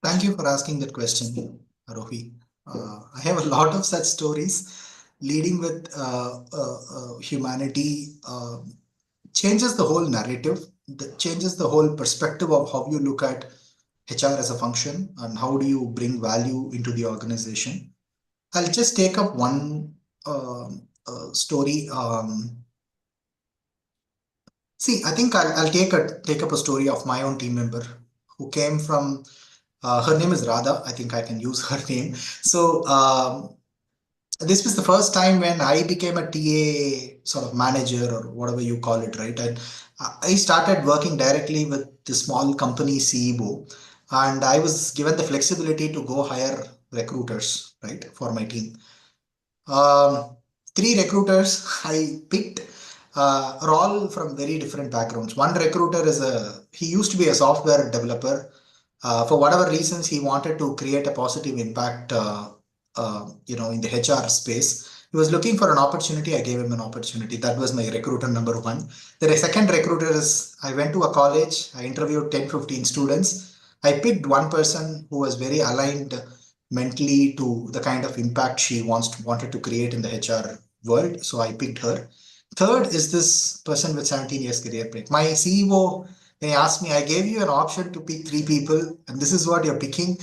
Speaker 1: Thank you for asking that question, Rohi. I have a lot of such stories. Leading with humanity changes the whole narrative, changes the whole perspective of how you look at HR as a function and how do you bring value into the organization. I'll just take up one story. I think I'll take up a story of my own team member who came from. Her name is Radha. I think I can use her name. So this was the first time when I became a TA sort of manager or whatever you call it, right? And I started working directly with the small company CEO, and I was given the flexibility to go hire recruiters, right, for my team. Three recruiters I picked are all from very different backgrounds. One recruiter he used to be a software developer. For whatever reasons, he wanted to create a positive impact, in the HR space. He was looking for an opportunity. I gave him an opportunity. That was my recruiter number one. The second recruiter is, I went to a college. I interviewed 10, 15 students. I picked one person who was very aligned mentally to the kind of impact she wanted to create in the HR world. So I picked her. Third is this person with 17 years career break. My CEO, when he asked me, I gave you an option to pick three people, and this is what you're picking.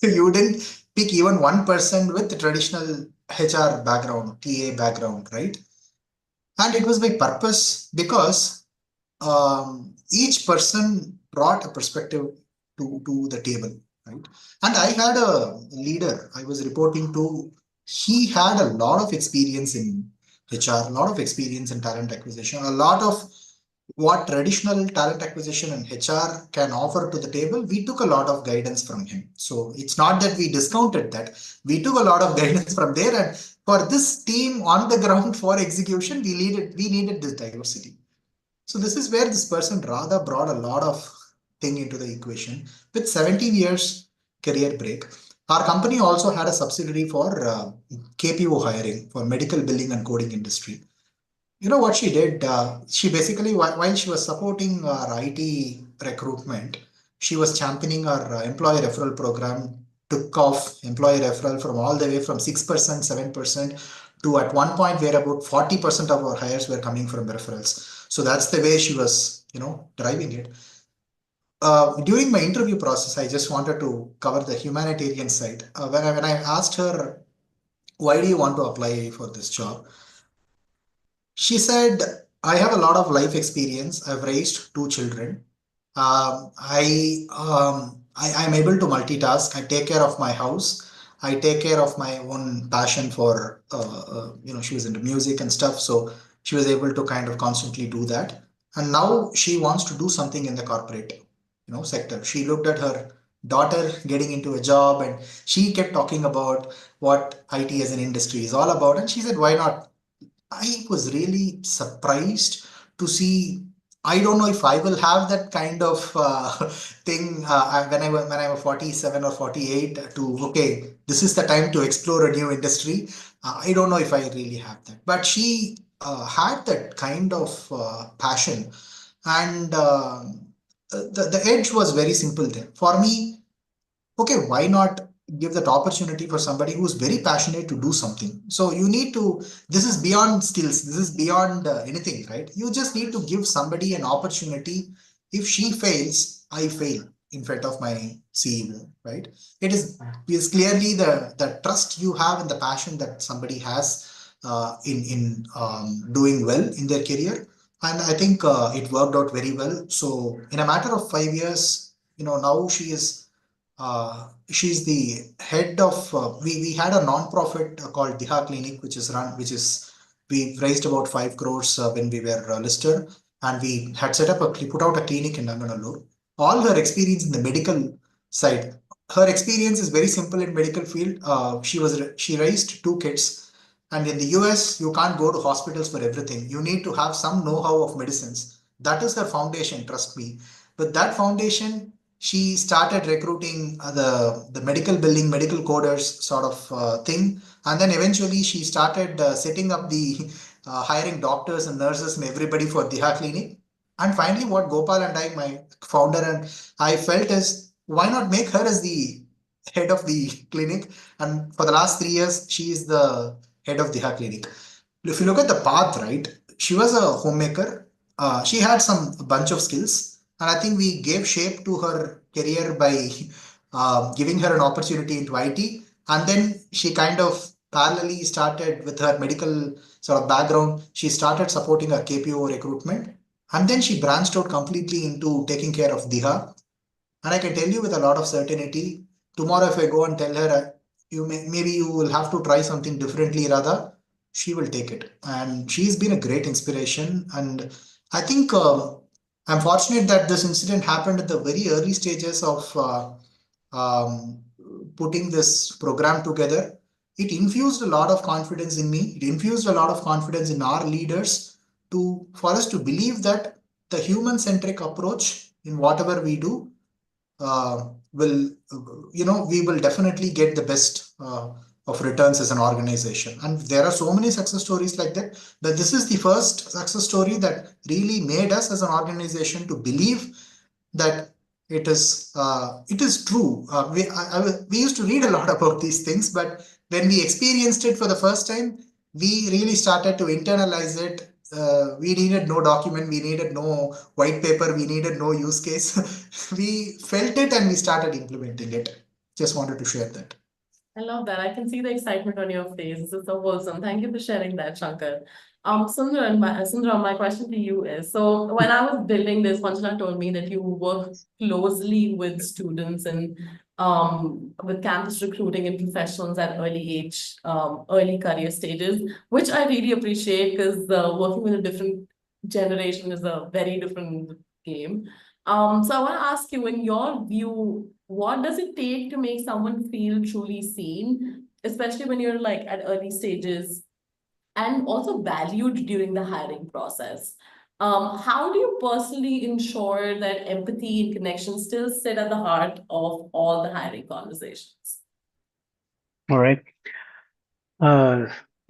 Speaker 1: You didn't pick even one person with the traditional HR background, TA background, right? And it was by purpose because each person brought a perspective to the table, right? And I had a leader I was reporting to. He had a lot of experience in HR, a lot of experience in talent acquisition, a lot of what traditional talent acquisition and HR can offer to the table. We took a lot of guidance from him. So it's not that we discounted that. We took a lot of guidance from there. And for this team on the ground for execution, we needed this diversity. So this is where this person rather brought a lot of thing into the equation. With 17 years career break, our company also had a subsidiary for KPO hiring for medical billing and coding industry. You know what she did? She basically, while she was supporting our IT recruitment, she was championing our employee referral program took off employee referral from all the way from 6%, 7% to at one point where about 40% of our hires were coming from referrals. So that's the way she was, driving it. During my interview process, I just wanted to cover the humanitarian side. When I asked her, why do you want to apply for this job? She said, I have a lot of life experience. I've raised two children. I am able to multitask. I take care of my house. I take care of my own passion for, she was into music and stuff. So she was able to kind of constantly do that. And now she wants to do something in the corporate, sector. She looked at her daughter getting into a job and she kept talking about what IT as an industry is all about. And she said, why not? I was really surprised to see. I don't know if I will have that kind of thing when I was 47 or 48 to okay, this is the time to explore a new industry. I don't know if I really have that, but she had that kind of passion, and the edge was very simple there for me. Okay, why not give that opportunity for somebody who's very passionate to do something? So you need to, this is beyond skills, this is beyond anything, right? You just need to give somebody an opportunity. If she fails, I fail in front of my CEO, right? It is clearly the trust you have and the passion that somebody has in doing well in their career. And I think it worked out very well. So in a matter of 5 years, now she's the head of we had a non-profit called Diha Clinic, which is we raised about 5 crores when we were listed, and we had put out a clinic in Nanganallur. All her experience in the medical side, her experience is very simple in medical field. She raised two kids, and in the US you can't go to hospitals for everything. You need to have some know-how of medicines. That is her foundation, trust me. With that foundation, she started recruiting the medical billing, medical coders sort of thing. And then eventually she started setting up the hiring doctors and nurses and everybody for Diha Clinic. And finally, what Gopal and I, my founder, and I felt is why not make her as the head of the clinic? And for the last 3 years, she is the head of Diha Clinic. If you look at the path, right, she was a homemaker. She had some bunch of skills, and I think we gave shape to her career by giving her an opportunity into IT. And then she kind of parallelly started with her medical sort of background. She started supporting her KPO recruitment, and then she branched out completely into taking care of Diha. And I can tell you with a lot of certainty, tomorrow if I go and tell her, maybe you will have to try something differently, Radha, she will take it. And she's been a great inspiration. And I think I'm fortunate that this incident happened at the very early stages of um, putting this program together. It infused a lot of confidence in me. It infused a lot of confidence in our leaders for us to believe that the human-centric approach in whatever we do will we will definitely get the best of returns as an organization. And there are so many success stories like that, but this is the first success story that really made us as an organization to believe that it is true. We used to read a lot about these things, but when we experienced it for the first time, we really started to internalize it. We needed no document, we needed no white paper, we needed no use case. We felt it and we started implementing it. Just wanted to share that.
Speaker 2: I love that. I can see the excitement on your face. This is so wholesome. Thank you for sharing that, Shankar. Sundaram, my question to you is, so when I was building this, Panchana told me that you work closely with students and with campus recruiting and professionals at early age, early career stages, which I really appreciate because working with a different generation is a very different game. So I want to ask you, in your view, what does it take to make someone feel truly seen, especially when you're like at early stages and also valued during the hiring process? How do you personally ensure that empathy and connection still sit at the heart of all the hiring conversations?
Speaker 3: All right.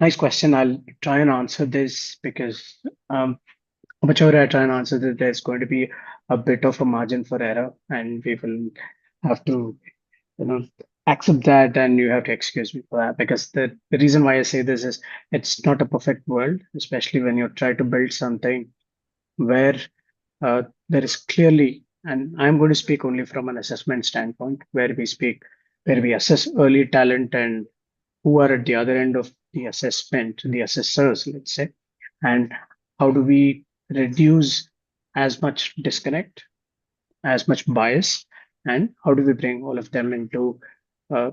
Speaker 3: Nice question. I'll try and answer this because whichever I try and answer this, there's going to be a bit of a margin for error, and we will have to, you know, accept that, and you have to excuse me for that, because the reason why I say this is it's not a perfect world, especially when you try to build something where there is clearly, and I'm going to speak only from an assessment standpoint, where we assess early talent and who are at the other end of the assessment, the assessors, let's say, and how do we reduce as much disconnect, as much bias, and how do we bring all of them into uh,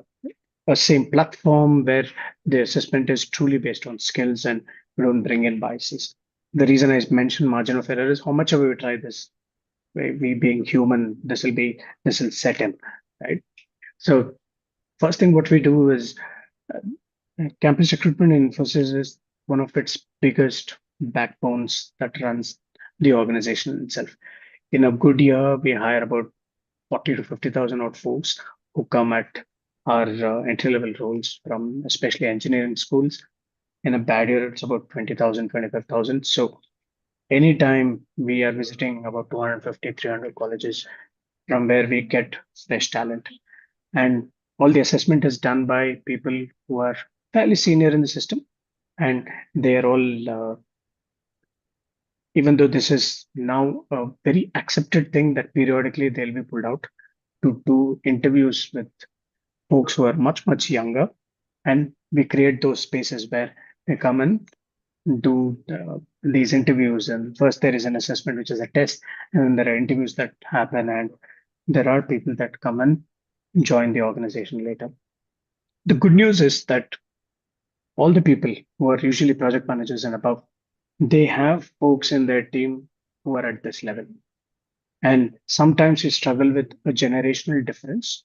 Speaker 3: a same platform where the assessment is truly based on skills and we don't bring in biases. The reason I mentioned margin of error is how much ever we try this, we being human, this will set in, right? So first thing what we do is campus recruitment in Infosys is one of its biggest backbones that runs the organization itself. In a good year, we hire about 40 to 50,000 odd folks who come at our entry level roles from especially engineering schools. In a bad year, it's about 20,000, 25,000. So anytime we are visiting about 250, 300 colleges from where we get fresh talent. And all the assessment is done by people who are fairly senior in the system. And they are all, even though this is now a very accepted thing that periodically they'll be pulled out to do interviews with folks who are much, much younger. And we create those spaces where they come and do these interviews. And first, there is an assessment, which is a test, and then there are interviews that happen, and there are people that come and join the organization later. The good news is that all the people who are usually project managers and above, they have folks in their team who are at this level. And sometimes we struggle with a generational difference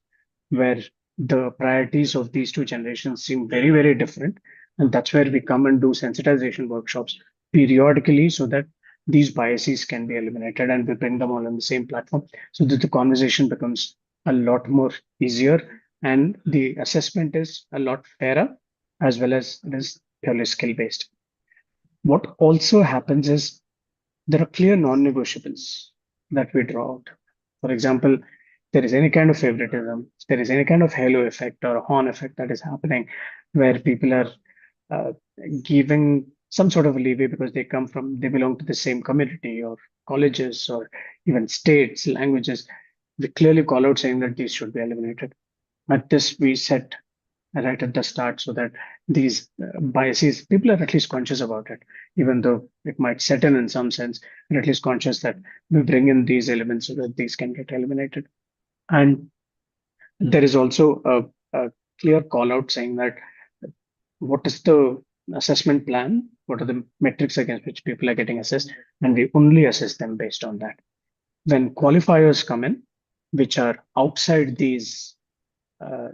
Speaker 3: where the priorities of these two generations seem very, very different. And that's where we come and do sensitization workshops periodically so that these biases can be eliminated and we bring them all on the same platform so that the conversation becomes a lot more easier and the assessment is a lot fairer as well as it is purely skill based. What also happens is there are clear non-negotiables that we draw out. For example, there is any kind of favoritism, there is any kind of halo effect or horn effect that is happening where people are uh, giving some sort of leeway because they belong to the same community or colleges or even states, languages. We clearly call out saying that these should be eliminated. At this, we set right at the start so that these biases, people are at least conscious about it, even though it might set in some sense, and at least conscious that we bring in these elements so that these can get eliminated. And there is also a clear call out saying that what is the assessment plan? What are the metrics against which people are getting assessed? And we only assess them based on that. When qualifiers come in, which are outside these uh,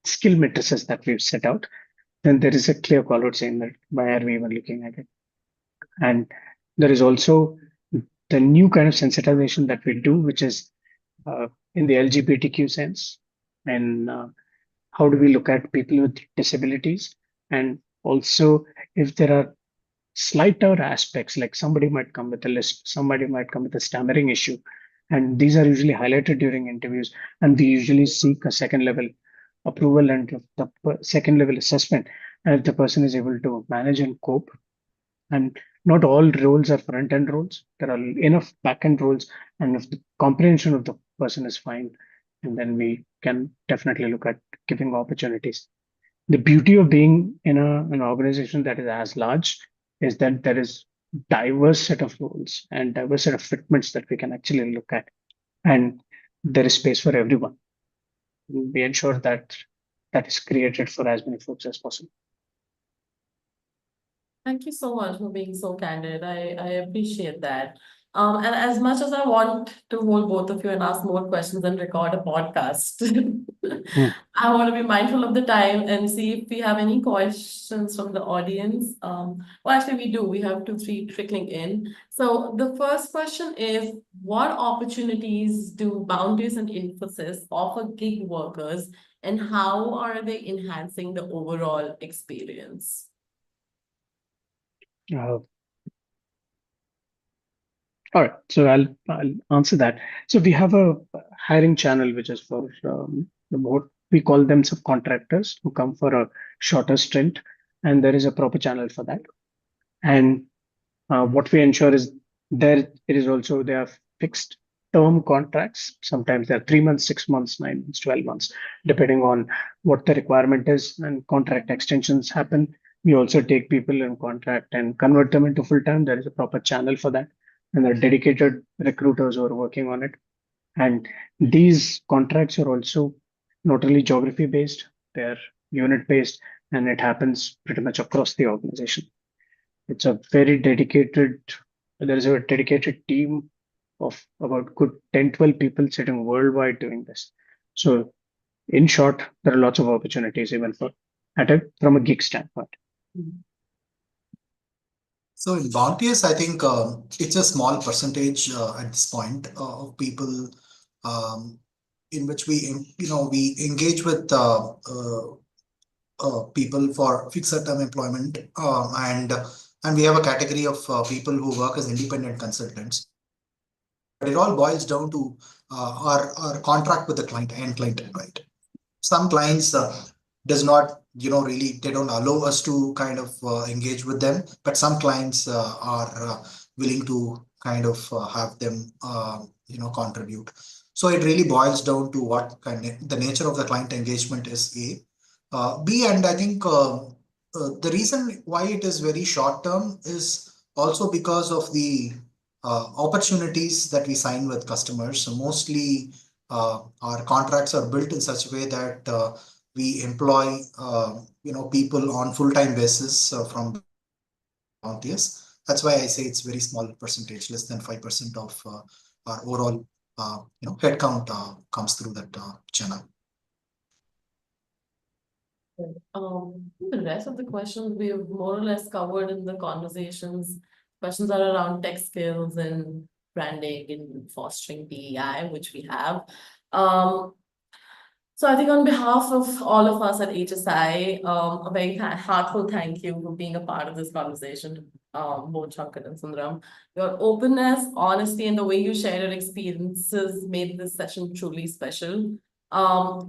Speaker 3: skill matrices that we've set out, then there is a clear call out saying that why are we even looking at it? And there is also the new kind of sensitization that we do, which is in the LGBTQ sense. And how do we look at people with disabilities? And also, if there are slighter aspects, like somebody might come with a list, somebody might come with a stammering issue. And these are usually highlighted during interviews. And we usually seek a second level approval and the second level assessment. And if the person is able to manage and cope, and not all roles are front end roles, there are enough back end roles. And if the comprehension of the person is fine, and then we can definitely look at giving opportunities. The beauty of being in an organization that is as large is that there is diverse set of roles and diverse set of fitments that we can actually look at, and there is space for everyone. We ensure that that is created for as many folks as possible.
Speaker 2: Thank you so much for being so candid. I appreciate that. And as much as I want to hold both of you and ask more questions and record a podcast, I want to be mindful of the time and see if we have any questions from the audience. Well, actually, we do. We have two, three trickling in. So the first question is, what opportunities do Boundaries and Infosys offer gig workers, and how are they enhancing the overall experience?
Speaker 3: Uh, all right, so I'll answer that. So we have a hiring channel which is for We call them subcontractors who come for a shorter stint, and there is a proper channel for that. And what we ensure is there it is also they have fixed term contracts. Sometimes they're 3 months, 6 months, 9 months, 12 months, depending on what the requirement is. And contract extensions happen. We also take people in contract and convert them into full time. There is a proper channel for that, and there are dedicated recruiters who are working on it. And these contracts are also not only geography based, they're unit based, and it happens pretty much across the organization. It's a very dedicated, there is a dedicated team of about good 10, 12 people sitting worldwide doing this. So in short, there are lots of opportunities even for from a gig standpoint.
Speaker 1: So in Bounteous, I think it's a small percentage at this point of people in which we engage with people for fixed term employment, and we have a category of people who work as independent consultants. But it all boils down to our contract with the client and client, right? Some clients does not really, they don't allow us to kind of engage with them, but some clients are willing to kind of have them contribute. So it really boils down to what kind of the nature of the client engagement is, B, and I think the reason why it is very short term is also because of the opportunities that we sign with customers. So mostly our contracts are built in such a way that we employ people on full-time basis from Bounteous. That's why I say it's very small percentage, less than 5% of our overall headcount comes through that channel.
Speaker 2: The rest of the questions we have more or less covered in the conversations. Questions are around tech skills and branding and fostering DEI, which we have. So I think on behalf of all of us at HSI, a very heartfelt thank you for being a part of this conversation, both Shankar and Sundaram. Your openness, honesty, and the way you shared your experiences made this session truly special.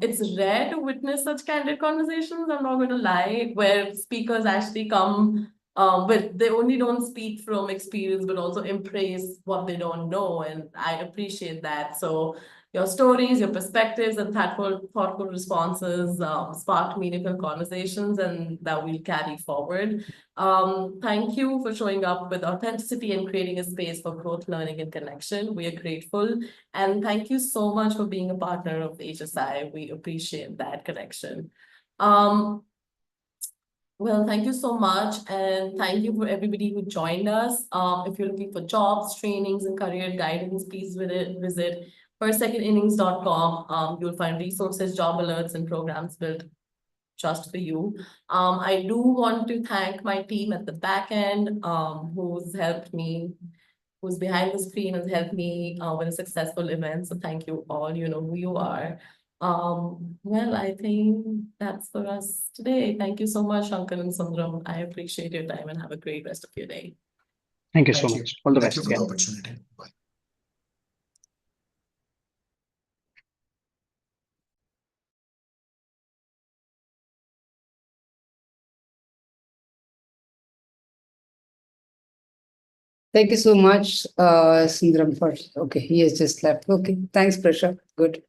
Speaker 2: It's rare to witness such candid conversations, I'm not going to lie, where speakers actually come but they only don't speak from experience, but also embrace what they don't know. And I appreciate that. So your stories, your perspectives, and thoughtful responses sparked meaningful conversations, and that we'll carry forward. Thank you for showing up with authenticity and creating a space for growth, learning, and connection. We are grateful. And thank you so much for being a partner of HSI. We appreciate that connection. Well, thank you so much. And thank you for everybody who joined us. If you're looking for jobs, trainings, and career guidance, please visit firstsecondinnings.com. You'll find resources, job alerts, and programs built just for you. I do want to thank my team at the back end, who's helped me, who's behind the screen, has helped me with a successful event. So thank you all, you know who you are. Well, I think that's for us today. Thank you so much, Shankar and Sundaram. I appreciate your time and have a great rest of your day.
Speaker 3: Thank you so much. All the best.
Speaker 1: Thank you for the opportunity. Bye.
Speaker 4: Thank you so much, Sundaram, for okay, he has just left. Okay, thanks, Prasha. Good.